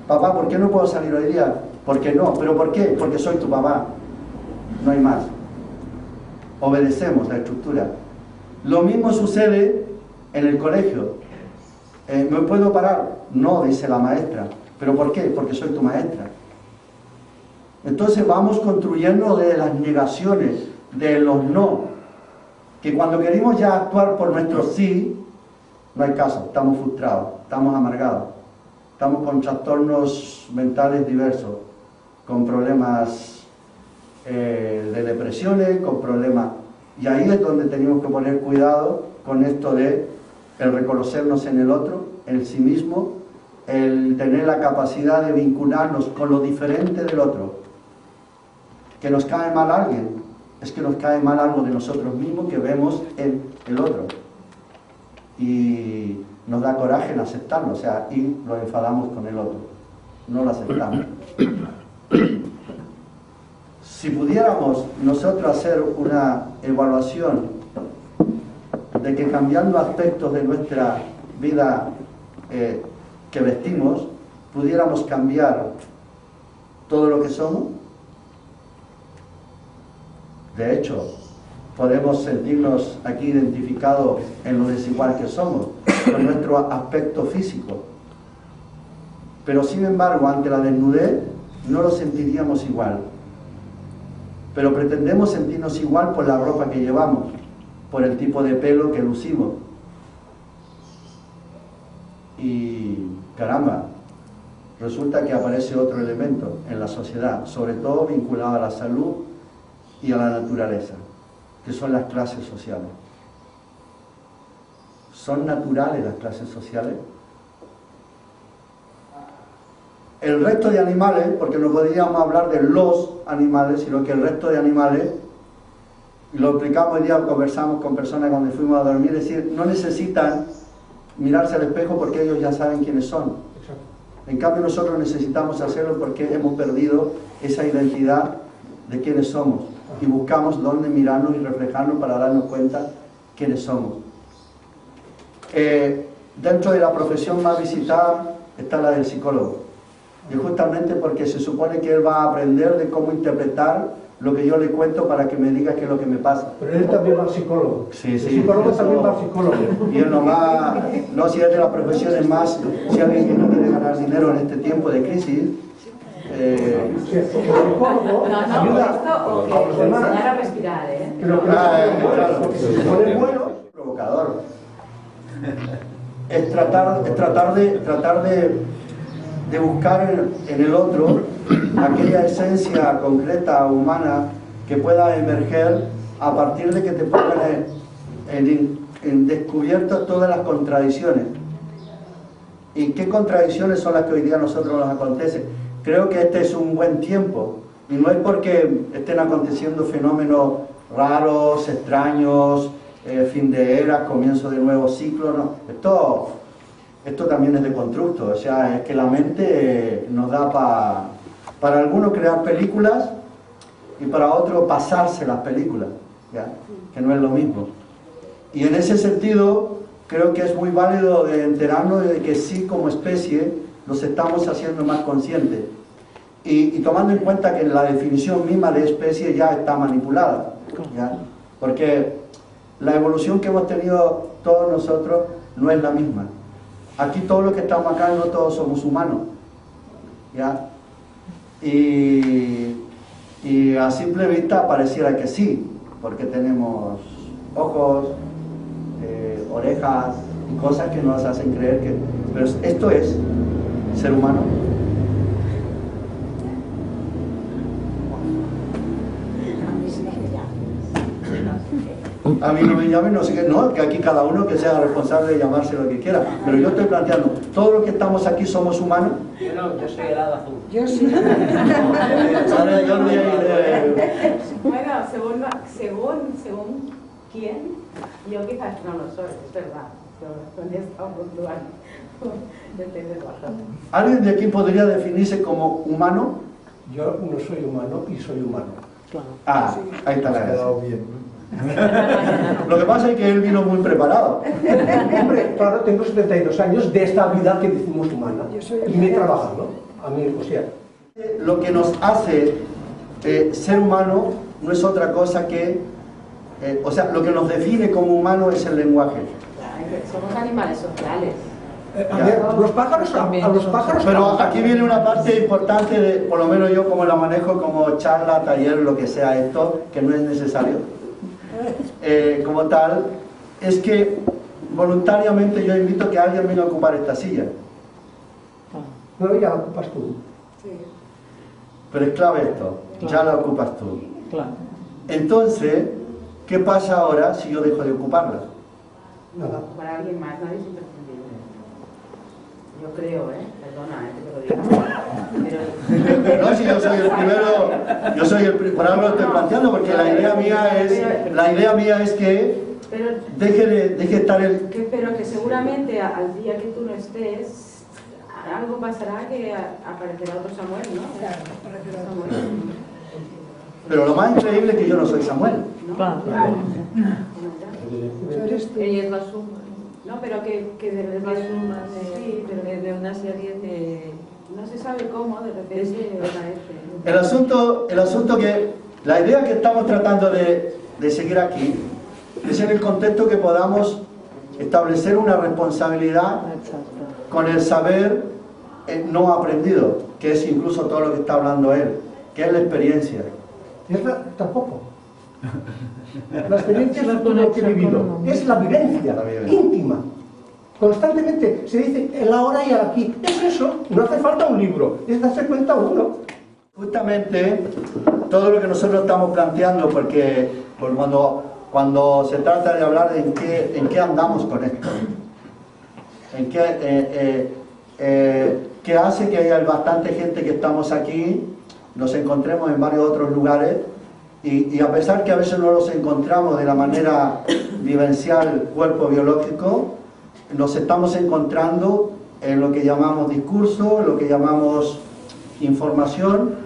Papá, ¿por qué no puedo salir hoy día? ¿Por qué no? ¿Pero por qué? Porque soy tu papá. No hay más. Obedecemos la estructura. Lo mismo sucede en el colegio. ¿Me puedo parar? No, dice la maestra. ¿Pero por qué? Porque soy tu maestra. Entonces vamos construyendo de las negaciones, de los no, que cuando queremos ya actuar por nuestro sí, no hay caso, estamos frustrados, estamos amargados, estamos con trastornos mentales diversos, con problemas de depresiones, con problemas, y ahí es donde tenemos que poner cuidado con esto de el reconocernos en el otro, en sí mismo, el tener la capacidad de vincularnos con lo diferente del otro. Que nos cae mal alguien, es que nos cae mal algo de nosotros mismos que vemos en el otro. Y nos da coraje en aceptarlo, o sea, y lo enfadamos con el otro, no lo aceptamos. Si pudiéramos nosotros hacer una evaluación de que cambiando aspectos de nuestra vida que vestimos, pudiéramos cambiar todo lo que somos, de hecho, podemos sentirnos aquí identificados en lo desigual que somos, con nuestro aspecto físico. Pero sin embargo, ante la desnudez, no lo sentiríamos igual. Pero pretendemos sentirnos igual por la ropa que llevamos, por el tipo de pelo que lucimos. Y caramba, resulta que aparece otro elemento en la sociedad, sobre todo vinculado a la salud y a la naturaleza, que son las clases sociales. ¿Son naturales las clases sociales? El resto de animales, porque no podríamos hablar de los animales, sino que el resto de animales, y lo explicamos hoy día, conversamos con personas cuando fuimos a dormir, es decir, no necesitan mirarse al espejo porque ellos ya saben quiénes son. En cambio nosotros necesitamos hacerlo porque hemos perdido esa identidad de quiénes somos y buscamos dónde mirarnos y reflejarnos para darnos cuenta quiénes somos. Dentro de la profesión más visitada está la del psicólogo, y justamente porque se supone que él va a aprender de cómo interpretar lo que yo le cuento para que me diga qué es lo que me pasa. Pero él también va al psicólogo. Sí, el psicólogo también va al psicólogo. Y él no va, no, si es de las profesiones más, si alguien que no quiere ganar dinero en este tiempo de crisis, el psicólogo ayuda a los demás. Enseñar a respirar, Claro, porque se supone bueno. Provocador. Es tratar de buscar en el otro aquella esencia concreta, humana, que pueda emerger a partir de que te pongan en descubierto todas las contradicciones. ¿Y qué contradicciones son las que hoy día a nosotros nos acontecen? Creo que este es un buen tiempo, y no es porque estén aconteciendo fenómenos raros, extraños, fin de era, comienzo de nuevo ciclo, no. Esto también es de constructo, o sea, es que la mente nos da para algunos crear películas y para otros pasarse las películas, ¿ya? Que no es lo mismo. Y en ese sentido, creo que es muy válido de enterarnos de que sí, como especie, nos estamos haciendo más conscientes. Y tomando en cuenta que la definición misma de especie ya está manipulada, ¿ya? Porque la evolución que hemos tenido todos nosotros no es la misma. Aquí todos los que estamos acá no todos somos humanos, ¿ya? Y a simple vista pareciera que sí, porque tenemos ojos, orejas y cosas que nos hacen creer que... Pero esto es ser humano. A mí no me llamen, no sé qué, no, que aquí cada uno que sea responsable de llamarse lo que quiera. Pero yo estoy planteando, todos los que estamos aquí somos humanos. Yo no, yo soy helado azul. Yo sí. Ahora yo voy a ir Bueno, según quién, yo quizás no lo soy, es verdad. Con esta puntual. ¿Alguien de aquí podría definirse como humano? Yo no soy humano y soy humano. Ah, ahí está la Ha gracia. quedado bien. Lo que pasa es que él vino muy preparado. Hombre, claro, tengo 72 años de esta vida que decimos humana. Y me he trabajado. A mí, o sea. Lo que nos hace ser humano no es otra cosa que... o sea, lo que nos define como humano es el lenguaje. Somos animales sociales. A ver, los pájaros, a los pájaros... Pero aquí viene una parte importante, de, por lo menos yo como la manejo como charla, taller, lo que sea esto, que no es necesario. como tal, es que voluntariamente yo invito a que alguien venga a ocupar esta silla. No, ya la ocupas tú. Pero es clave esto, ya la ocupas tú. Claro. Entonces, ¿qué pasa ahora si yo dejo de ocuparla? Nada. Para alguien más, nadie es imprescindible. Yo creo, perdona, que te lo diga. No, si yo soy el primero, por algo lo estoy planteando, porque la idea mía es que deje estar el... Pero que seguramente al día que tú no estés, algo pasará que aparecerá otro Samuel, ¿no? Claro, aparecerá otro Samuel. Pero lo más increíble es que yo no soy Samuel. Claro. Ella es la suma. No, pero que de Es repente... la suma Sí, pero de una serie de... no se sabe cómo, de repente aparece. El asunto que... La idea que estamos tratando de seguir aquí es en el contexto que podamos establecer una responsabilidad con el saber no aprendido, que es incluso todo lo que está hablando él, que es la experiencia. Tampoco. La experiencia no es todo lo que he vivido, es la vivencia íntima. Constantemente se dice el ahora y el aquí. Es eso, no hace falta un libro, es darse cuenta uno. Justamente todo lo que nosotros estamos planteando, porque cuando se trata de hablar de en qué andamos con esto, en qué hace que haya bastante gente que estamos aquí, nos encontremos en varios otros lugares, y a pesar que a veces no los encontramos de la manera vivencial, cuerpo biológico, nos estamos encontrando en lo que llamamos discurso, en lo que llamamos información.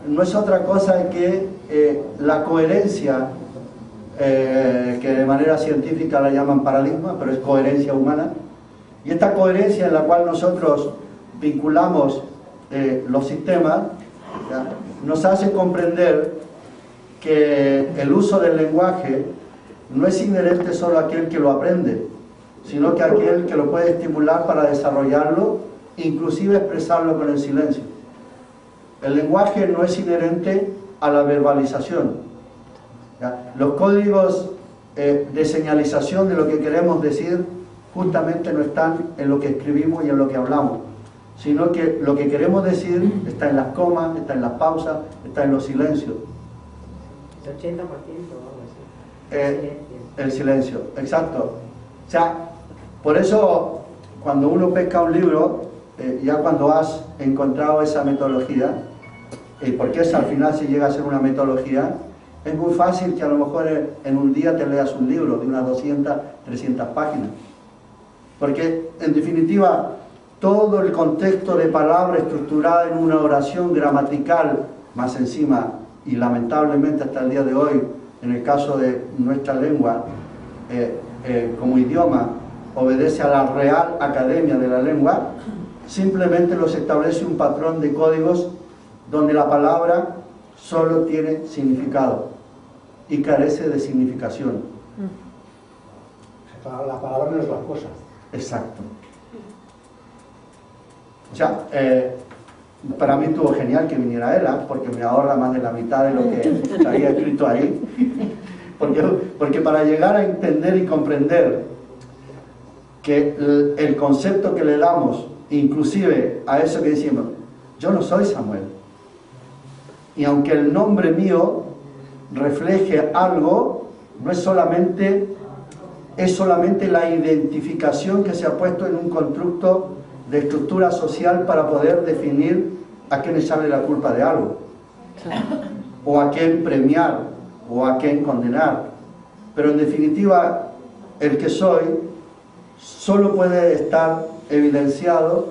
No es otra cosa que la coherencia, que de manera científica la llaman paradigma, pero es coherencia humana. Y esta coherencia en la cual nosotros vinculamos los sistemas, nos hace comprender que el uso del lenguaje no es inherente solo a aquel que lo aprende, sino que a aquel que lo puede estimular para desarrollarlo, inclusive expresarlo con el silencio. El lenguaje no es inherente a la verbalización. Los códigos de señalización de lo que queremos decir justamente no están en lo que escribimos y en lo que hablamos, sino que lo que queremos decir está en las comas, está en las pausas, está en los silencios. El 80% o algo así. El silencio, exacto. O sea, por eso cuando uno pesca un libro, ya cuando has encontrado esa metodología, porque esa al final si llega a ser una metodología, es muy fácil que a lo mejor en un día te leas un libro de unas 200, 300 páginas. Porque en definitiva, todo el contexto de palabra estructurada en una oración gramatical, más encima, y lamentablemente hasta el día de hoy, en el caso de nuestra lengua, como idioma, obedece a la Real Academia de la Lengua, simplemente los establece un patrón de códigos donde la palabra solo tiene significado y carece de significación. La palabra no es la cosa. Exacto. O sea, para mí estuvo genial que viniera Ela, porque me ahorra más de la mitad de lo que había escrito ahí. Porque para llegar a entender y comprender que el concepto que le damos, inclusive a eso que decimos, yo no soy Samuel, y aunque el nombre mío refleje algo, no es solamente la identificación que se ha puesto en un constructo de estructura social para poder definir a quién echarle la culpa de algo, o a quién premiar, o a quién condenar. Pero en definitiva, el que soy solo puede estar evidenciado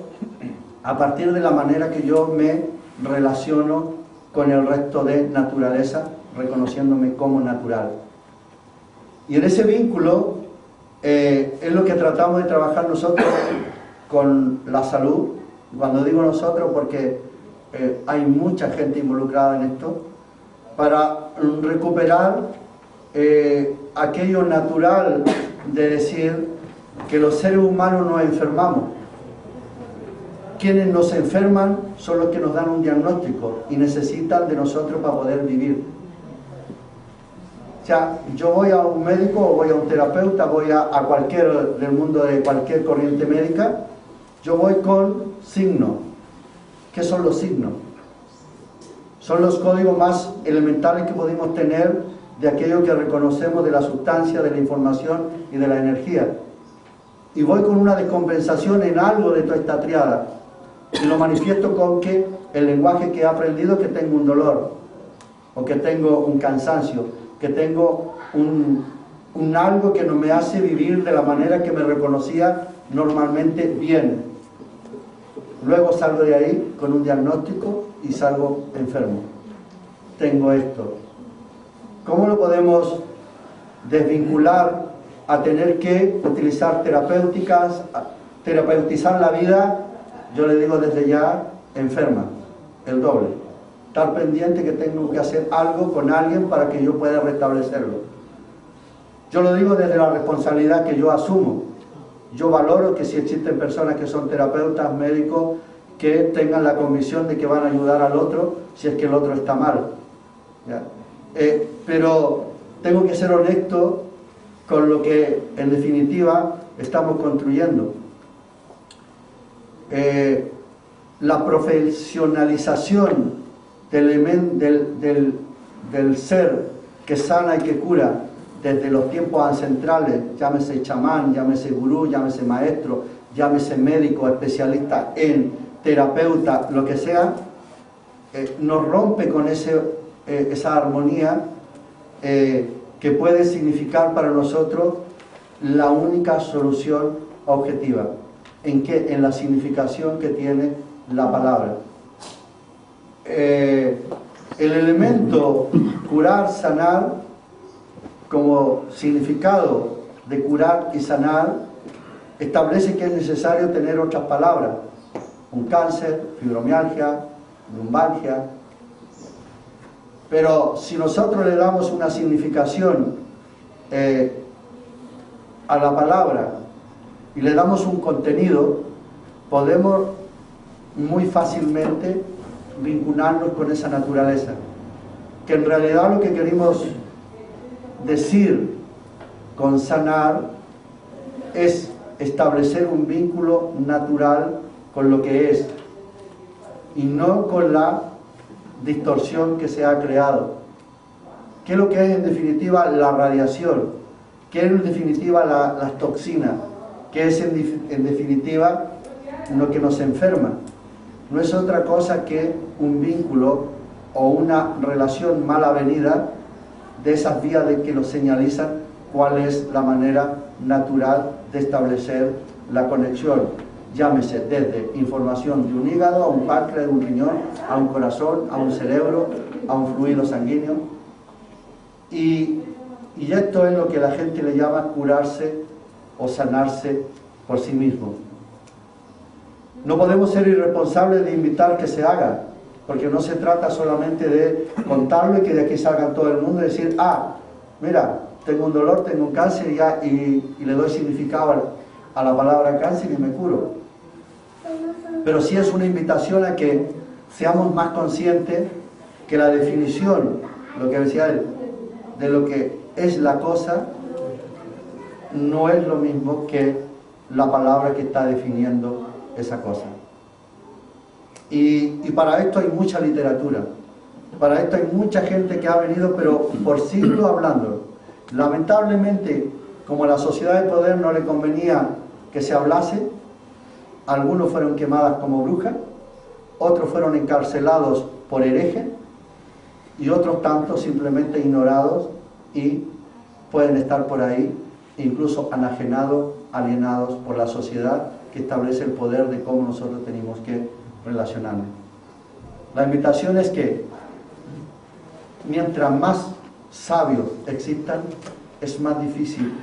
a partir de la manera que yo me relaciono con el resto de naturaleza, reconociéndome como natural. Y en ese vínculo es lo que tratamos de trabajar nosotros con la salud. Cuando digo nosotros, porque hay mucha gente involucrada en esto, para recuperar aquello natural de decir que los seres humanos nos enfermamos. Quienes nos enferman son los que nos dan un diagnóstico y necesitan de nosotros para poder vivir. O sea, yo voy a un médico o voy a un terapeuta, voy a cualquier del mundo de cualquier corriente médica, yo voy con signos. ¿Qué son los signos? Son los códigos más elementales que podemos tener de aquello que reconocemos de la sustancia, de la información y de la energía. Y voy con una descompensación en algo de toda esta triada. Y lo manifiesto con que el lenguaje que he aprendido es que tengo un dolor, o que tengo un cansancio, que tengo un algo que no me hace vivir de la manera que me reconocía normalmente bien. Luego salgo de ahí con un diagnóstico y salgo enfermo. Tengo esto. ¿Cómo lo podemos desvincular a tener que utilizar terapéuticas, terapeutizar la vida? Yo le digo desde ya, enferma, el doble. Estar pendiente que tengo que hacer algo con alguien para que yo pueda restablecerlo. Yo lo digo desde la responsabilidad que yo asumo. Yo valoro que si existen personas que son terapeutas, médicos, que tengan la convicción de que van a ayudar al otro si es que el otro está mal. ¿Ya? Pero tengo que ser honesto con lo que en definitiva estamos construyendo. La profesionalización del ser que sana y que cura desde los tiempos ancestrales, llámese chamán, llámese gurú, llámese maestro, llámese médico, especialista en terapeuta, lo que sea, nos rompe con esa armonía que puede significar para nosotros la única solución objetiva. ¿En qué? En la significación que tiene la palabra. El elemento curar, sanar, como significado de curar y sanar, establece que es necesario tener otras palabras. Un cáncer, fibromialgia, lumbalgia. Pero si nosotros le damos una significación a la palabra y le damos un contenido, podemos muy fácilmente vincularnos con esa naturaleza, que en realidad lo que queremos decir con sanar es establecer un vínculo natural con lo que es y no con la distorsión que se ha creado. ¿Qué es lo que es en definitiva la radiación? ¿Qué es en definitiva las toxinas? ¿Qué es en definitiva lo que nos enferma? No es otra cosa que un vínculo o una relación mal avenida de esas vías de que nos señalizan cuál es la manera natural de establecer la conexión. Llámese desde información de un hígado, a un páncreas, de un riñón, a un corazón, a un cerebro, a un fluido sanguíneo. Y esto es lo que la gente le llama curarse o sanarse por sí mismo. No podemos ser irresponsables de invitar que se haga, porque no se trata solamente de contarlo y que de aquí salga todo el mundo y decir, ah, mira, tengo un dolor, tengo un cáncer y le doy significado a la palabra cáncer y me curo. Pero sí es una invitación a que seamos más conscientes que la definición, lo que decía él, de lo que es la cosa, no es lo mismo que la palabra que está definiendo esa cosa. Y para esto hay mucha literatura, para esto hay mucha gente que ha venido, pero por siglos hablando. Lamentablemente, como a la sociedad de poder no le convenía que se hablase, algunos fueron quemadas como brujas, otros fueron encarcelados por herejes y otros tantos simplemente ignorados y pueden estar por ahí, incluso enajenados, alienados por la sociedad que establece el poder de cómo nosotros tenemos que relacionarnos. La invitación es que mientras más sabios existan, es más difícil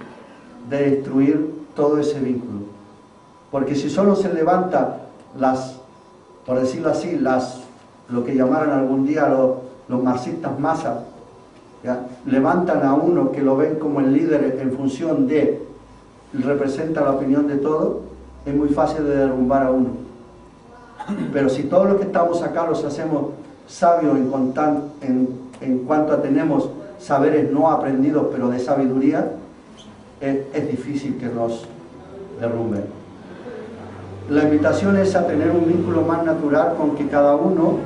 de destruir todo ese vínculo. Porque si solo se levanta por decirlo así, lo que llamaran algún día los marxistas masas, ¿ya? Levantan a uno que lo ven como el líder en función de representa la opinión de todos, es muy fácil de derrumbar a uno. Pero si todos los que estamos acá los hacemos sabios en cuanto a tenemos saberes no aprendidos, pero de sabiduría, es difícil que nos derrumben. La invitación es a tener un vínculo más natural con que cada uno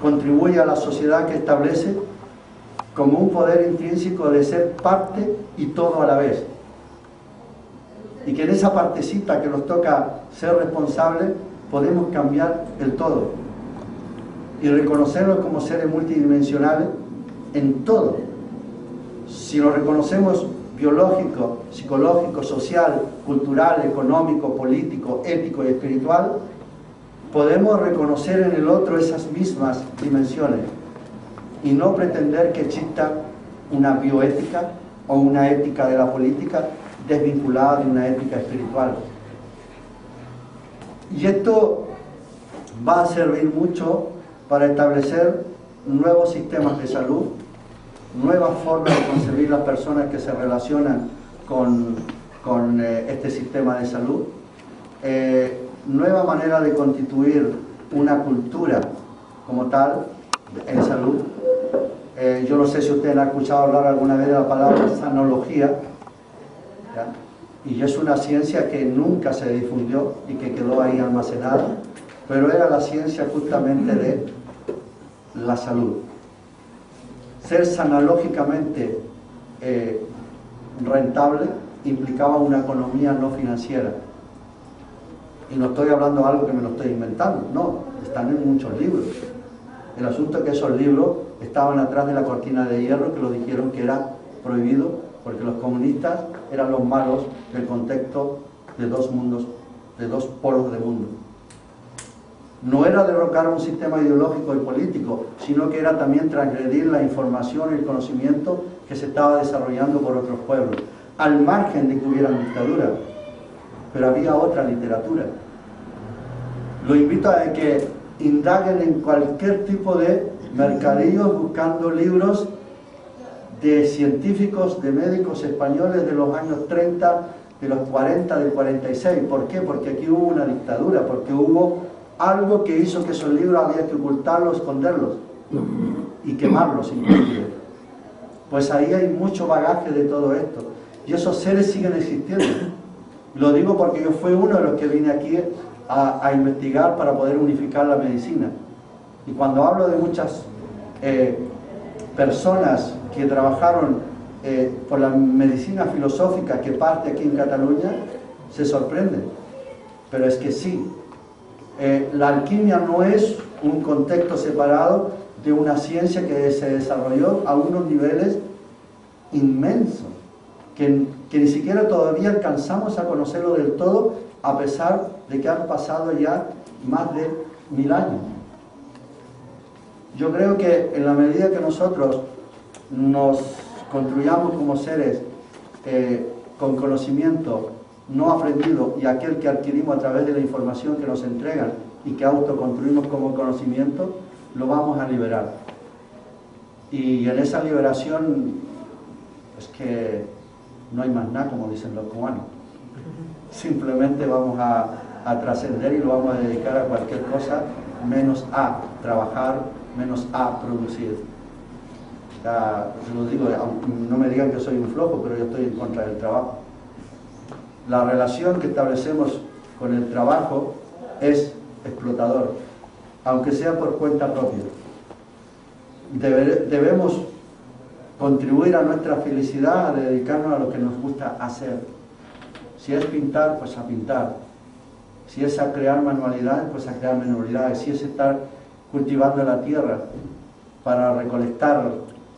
contribuye a la sociedad que establece como un poder intrínseco de ser parte y todo a la vez. Y que en esa partecita que nos toca ser responsables, podemos cambiar el todo y reconocernos como seres multidimensionales en todo. Si lo reconocemos biológico, psicológico, social, cultural, económico, político, ético y espiritual, podemos reconocer en el otro esas mismas dimensiones y no pretender que exista una bioética o una ética de la política desvinculada de una ética espiritual. Y esto va a servir mucho para establecer nuevos sistemas de salud, nuevas formas de concebir las personas que se relacionan con este sistema de salud, nueva manera de constituir una cultura como tal en salud. Yo no sé si ustedes han escuchado hablar alguna vez de la palabra sanología, ¿ya? Y es una ciencia que nunca se difundió y que quedó ahí almacenada, pero era la ciencia justamente de la salud. Ser sanológicamente rentable implicaba una economía no financiera. Y no estoy hablando de algo que me lo estoy inventando, no, están en muchos libros. El asunto es que esos libros estaban atrás de la cortina de hierro, que lo dijeron que era prohibido, porque los comunistas eran los malos del contexto de dos mundos, de dos polos de mundo. No era derrocar un sistema ideológico y político, sino que era también transgredir la información y el conocimiento que se estaba desarrollando por otros pueblos, al margen de que hubieran dictaduras, pero había otra literatura. Lo invito a que indaguen en cualquier tipo de mercadillos buscando libros de científicos, de médicos españoles de los años 30, de los 40, del 46. ¿Por qué? Porque aquí hubo una dictadura, porque hubo algo que hizo que esos libros había que ocultarlos, esconderlos y quemarlos inclusive. Pues ahí hay mucho bagaje de todo esto. Y esos seres siguen existiendo. Lo digo porque yo fui uno de los que vine aquí a investigar para poder unificar la medicina. Y cuando hablo de muchas personas que trabajaron por la medicina filosófica que parte aquí en Cataluña, se sorprenden. Pero es que sí, la alquimia no es un contexto separado de una ciencia que se desarrolló a unos niveles inmensos, que ni siquiera todavía alcanzamos a conocerlo del todo, a pesar de que han pasado ya más de 1000 años. Yo creo que en la medida que nosotros nos construyamos como seres con conocimiento no aprendido y aquel que adquirimos a través de la información que nos entregan y que autoconstruimos como conocimiento, lo vamos a liberar. Y en esa liberación es que no hay más nada, como dicen los cubanos. Simplemente vamos a trascender y lo vamos a dedicar a cualquier cosa menos a trabajar, menos a producir. Ya, lo digo, no me digan que soy un flojo, pero yo estoy en contra del trabajo. La relación que establecemos con el trabajo es explotador, aunque sea por cuenta propia. Debemos contribuir a nuestra felicidad a dedicarnos a lo que nos gusta hacer. Si es pintar, pues a pintar. Si es a crear manualidades, pues a crear manualidades. Si es estar cultivando la tierra para recolectar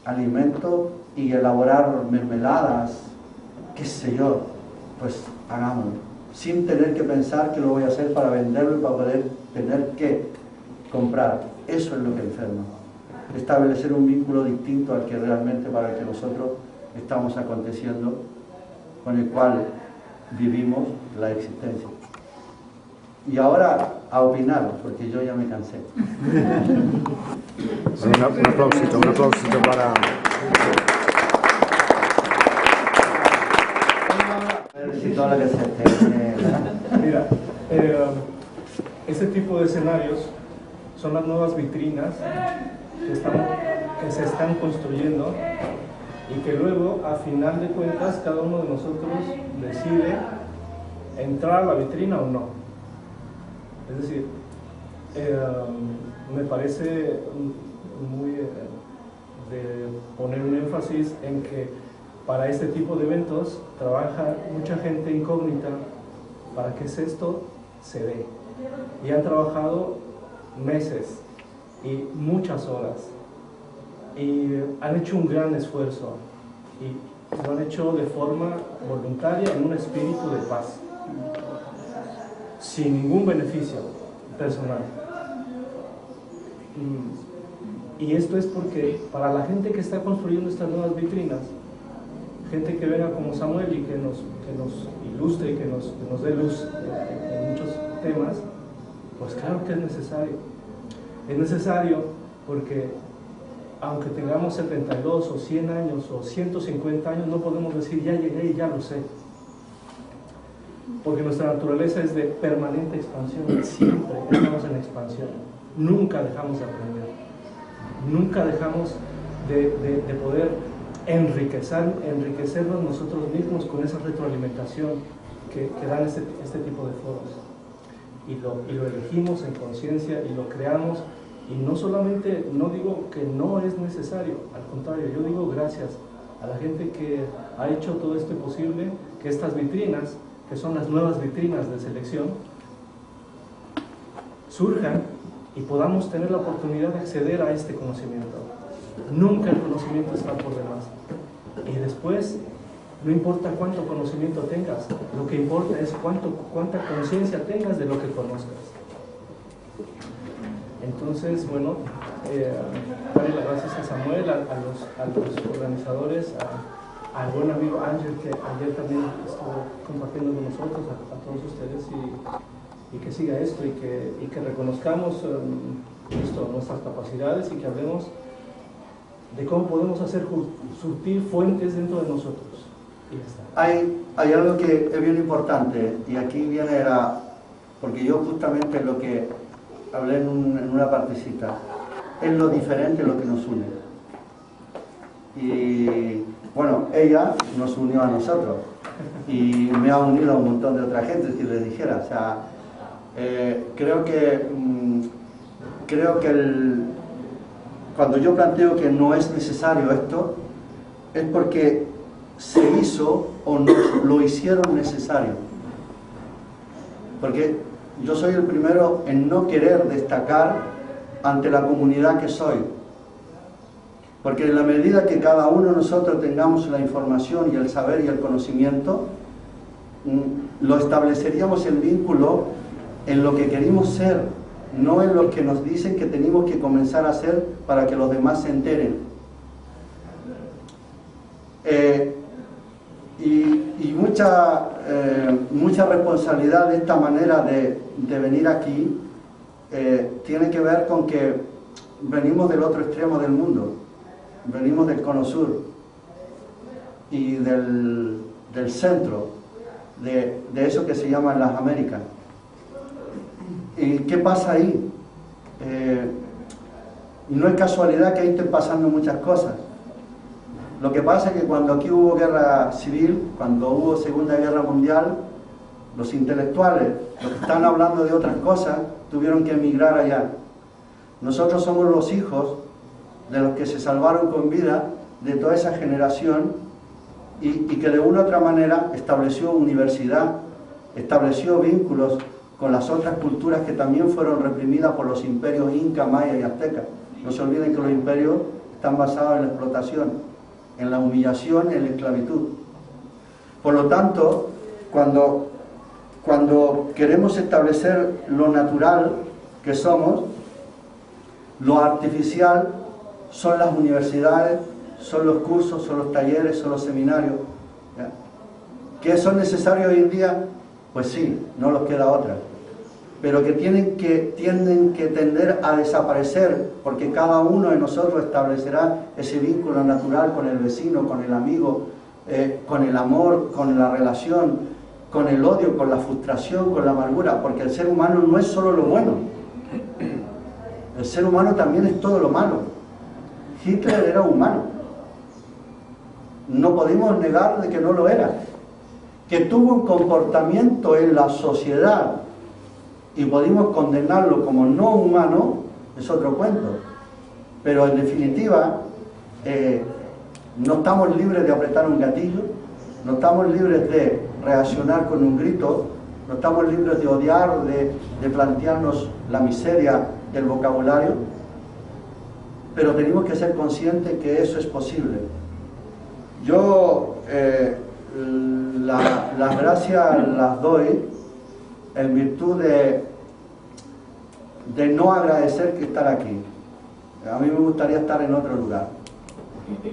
alimento y elaborar mermeladas, qué sé yo, pues hagámoslo, sin tener que pensar que lo voy a hacer para venderlo y para poder tener que comprar. Eso es lo que enferma. Establecer un vínculo distinto al que realmente para el que nosotros estamos aconteciendo, con el cual vivimos la existencia. Y ahora a opinar, porque yo ya me cansé. Un aplausito para... Mira, ese tipo de escenarios son las nuevas vitrinas que se están construyendo y que luego, a final de cuentas, cada uno de nosotros decide entrar a la vitrina o no. Es decir, me parece muy de poner un énfasis en que para este tipo de eventos trabaja mucha gente incógnita para que esto se dé. Y han trabajado meses y muchas horas y han hecho un gran esfuerzo y lo han hecho de forma voluntaria en un espíritu de paz, sin ningún beneficio personal. Y esto es porque para la gente que está construyendo estas nuevas vitrinas, gente que venga como Samuel y que nos ilustre y que nos dé luz en muchos temas, pues claro que es necesario. Es necesario porque aunque tengamos 72 o 100 años o 150 años, no podemos decir ya llegué y ya lo sé. Porque nuestra naturaleza es de permanente expansión, siempre estamos en expansión. Nunca dejamos de aprender. Nunca dejamos de poder enriquecernos nosotros mismos con esa retroalimentación que dan este tipo de foros. Y lo elegimos en conciencia y lo creamos. Y no solamente, no digo que no es necesario, al contrario, yo digo gracias a la gente que ha hecho todo esto posible, que estas vitrinas, que son las nuevas vitrinas de selección, surjan y podamos tener la oportunidad de acceder a este conocimiento. Nunca el conocimiento está por demás. Y después, no importa cuánto conocimiento tengas, lo que importa es cuánta conciencia tengas de lo que conozcas. Entonces, bueno, darle las gracias a Samuel, a los organizadores, al buen amigo Ángel, que ayer también estuvo compartiendo con nosotros, a todos ustedes, y que siga esto, y que reconozcamos nuestras capacidades y que hablemos de cómo podemos hacer surtir fuentes dentro de nosotros. Y ya está. Hay algo que es bien importante, y aquí viene porque yo justamente lo que hablé en una partecita, es lo diferente lo que nos une. Y bueno, ella nos unió a nosotros y me ha unido a un montón de otra gente, si les dijera. O sea, creo que cuando yo planteo que no es necesario esto, es porque se hizo o nos lo hicieron necesario. Porque yo soy el primero en no querer destacar ante la comunidad que soy. Porque en la medida que cada uno de nosotros tengamos la información y el saber y el conocimiento, lo estableceríamos el vínculo en lo que queremos ser, no en lo que nos dicen que tenemos que comenzar a hacer para que los demás se enteren. Y mucha responsabilidad de esta manera de venir aquí tiene que ver con que venimos del otro extremo del mundo, venimos del cono sur y del centro de eso que se llama las Américas. ¿Y qué pasa ahí? Y no es casualidad que ahí estén pasando muchas cosas. Lo que pasa es que cuando aquí hubo guerra civil, cuando hubo Segunda Guerra Mundial, los intelectuales, los que están hablando de otras cosas, tuvieron que emigrar allá. Nosotros somos los hijos de los que se salvaron con vida de toda esa generación y que de una u otra manera estableció universidad, estableció vínculos con las otras culturas que también fueron reprimidas por los imperios inca, maya y azteca. No se olviden que los imperios están basados en la explotación, en la humillación, en la esclavitud. Por lo tanto, cuando queremos establecer lo natural que somos, lo artificial son las universidades, son los cursos, son los talleres, son los seminarios. ¿Ya? ¿Que son necesarios hoy en día? Pues sí, no nos queda otra. Pero que tienden que tender a desaparecer, porque cada uno de nosotros establecerá ese vínculo natural con el vecino, con el amigo, con el amor, con la relación, con el odio, con la frustración, con la amargura, porque el ser humano no es solo lo bueno, el ser humano también es todo lo malo. Hitler era humano, no podemos negar de que no lo era. Que tuvo un comportamiento en la sociedad y pudimos condenarlo como no humano, es otro cuento. Pero en definitiva, no estamos libres de apretar un gatillo, no estamos libres de reaccionar con un grito, no estamos libres de odiar, de plantearnos la miseria del vocabulario, pero tenemos que ser conscientes que eso es posible. Yo las gracias las doy en virtud de no agradecer que estar aquí. A mí me gustaría estar en otro lugar.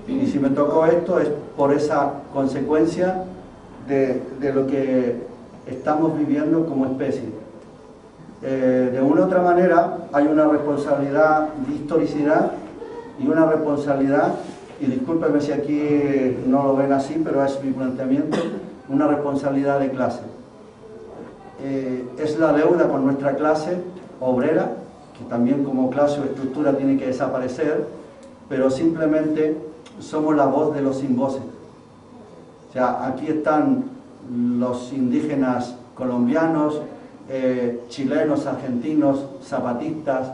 Y si me tocó esto es por esa consecuencia de lo que estamos viviendo como especie. De una u otra manera hay una responsabilidad de historicidad y una responsabilidad, y discúlpenme si aquí no lo ven así, pero es mi planteamiento, una responsabilidad de clase. Es la deuda con nuestra clase obrera, que también como clase o estructura tiene que desaparecer, pero simplemente somos la voz de los sin voces. O sea, aquí están los indígenas colombianos, chilenos, argentinos, zapatistas,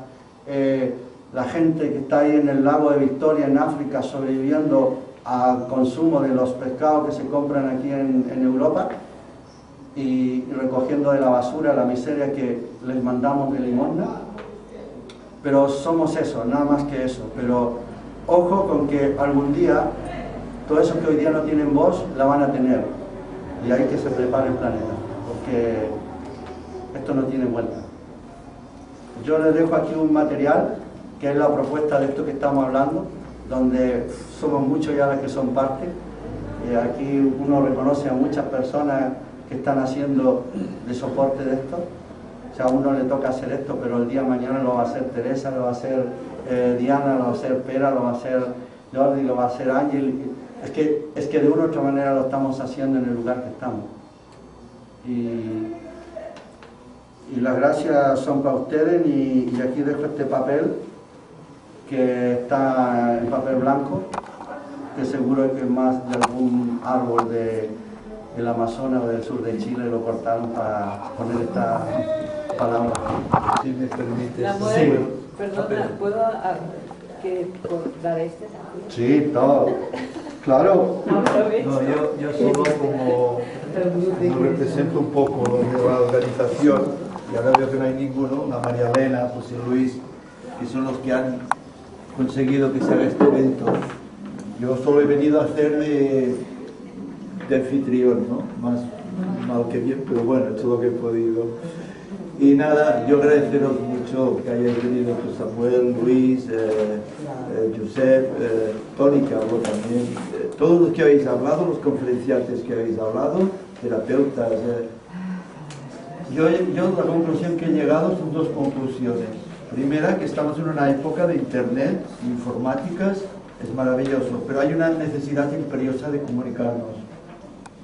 la gente que está ahí en el lago de Victoria en África sobreviviendo al consumo de los pescados que se compran aquí en Europa y recogiendo de la basura la miseria que les mandamos de limosna. Pero somos eso, nada más que eso. Pero ojo con que algún día todos esos que hoy día no tienen voz la van a tener, y hay que se prepare el planeta, porque esto no tiene vuelta. Yo les dejo aquí un material que es la propuesta de esto que estamos hablando, donde somos muchos ya los que son parte. Aquí uno reconoce a muchas personas que están haciendo de soporte de esto. O sea, a uno le toca hacer esto, pero el día de mañana lo va a hacer Teresa, lo va a hacer Diana, lo va a hacer Pera, lo va a hacer Jordi, lo va a hacer Ángel. Es que de una u otra manera lo estamos haciendo en el lugar que estamos. Y las gracias son para ustedes, y aquí dejo este papel que está en papel blanco, que seguro que más de algún árbol del Amazonas o del sur de Chile lo cortaron para poner esta palabra. Si me permites. Sí. Perdona, ¿puedo dar este? Sí, todo. Claro. No, yo solo como represento un poco de la organización, y ahora veo que no hay ninguno, la María Elena, José Luis, que son los que han conseguido que se haga este evento. Yo solo he venido a hacer de anfitrión, ¿no? Más mal que bien, pero bueno, he hecho lo que he podido. Y nada, yo agradeceros mucho que hayáis venido, pues Samuel, Luis, Josep, Tony, que habló también, todos los que habéis hablado, los conferenciantes que habéis hablado, terapeutas. Yo la conclusión que he llegado son dos conclusiones. Primera, que estamos en una época de internet, informáticas, es maravilloso, pero hay una necesidad imperiosa de comunicarnos.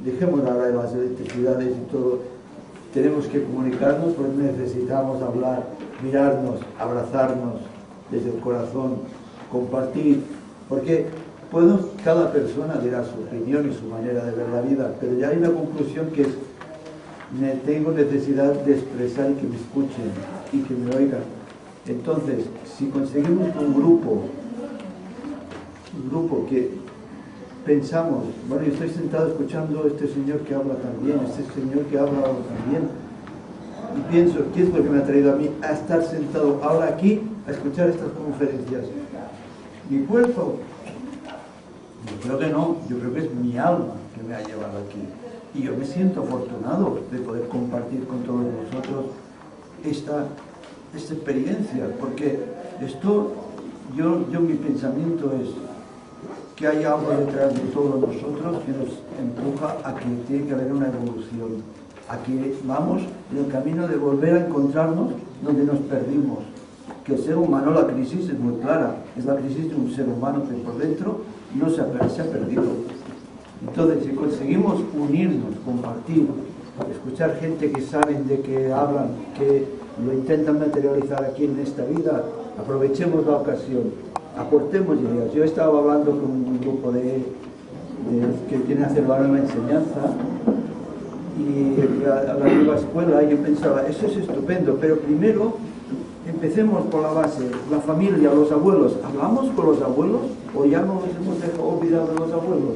Dejemos ahora de las electricidades y todo. Tenemos que comunicarnos porque necesitamos hablar, mirarnos, abrazarnos desde el corazón, compartir, porque cada persona dirá su opinión y su manera de ver la vida, pero ya hay una conclusión que es: tengo necesidad de expresar y que me escuchen y que me oigan. Entonces, si conseguimos un grupo que pensamos, bueno, yo estoy sentado escuchando a este señor que habla también, este señor que habla también, y pienso, ¿qué es lo que me ha traído a mí a estar sentado ahora aquí a escuchar estas conferencias? ¿Mi cuerpo? Yo creo que no, yo creo que es mi alma que me ha llevado aquí. Y yo me siento afortunado de poder compartir con todos vosotros esta experiencia, porque esto, mi pensamiento es que hay algo detrás de todos nosotros que nos empuja a que tiene que haber una evolución, a que vamos en el camino de volver a encontrarnos donde nos perdimos. Que el ser humano, la crisis es muy clara, es la crisis de un ser humano que por dentro no se ha perdido. Entonces, si conseguimos unirnos, compartir, escuchar gente que saben de qué hablan, que lo intentan materializar aquí en esta vida, aprovechemos la ocasión, aportemos ideas. Yo estaba hablando con un grupo de que quieren hacer la nueva enseñanza y a la nueva escuela, yo pensaba, eso es estupendo, pero primero empecemos por la base, la familia, los abuelos. ¿Hablamos con los abuelos o ya nos hemos olvidado de los abuelos?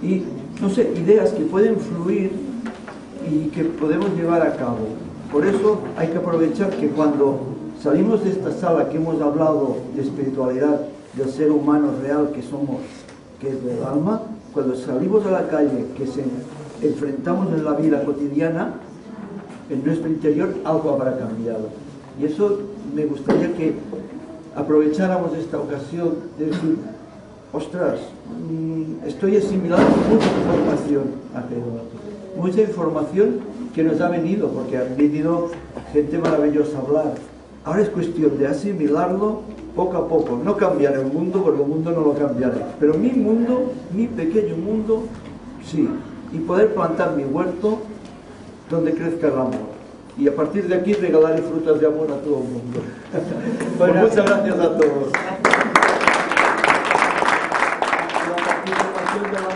Y, no sé, ideas que pueden fluir y que podemos llevar a cabo. Por eso hay que aprovechar que cuando salimos de esta sala que hemos hablado de espiritualidad, del ser humano real que somos, que es del alma, cuando salimos a la calle, que se enfrentamos en la vida cotidiana, en nuestro interior algo habrá cambiado. Y eso me gustaría que aprovecháramos esta ocasión de decir, ostras, estoy asimilando mucha información alrededor, mucha información que nos ha venido, porque han venido gente maravillosa a hablar. Ahora es cuestión de asimilarlo poco a poco, no cambiar el mundo, porque el mundo no lo cambiaré, pero mi mundo, mi pequeño mundo, sí, y poder plantar mi huerto donde crezca el amor. Y a partir de aquí regalaré frutas de amor a todo el mundo. Pues muchas gracias a todos. La participación de la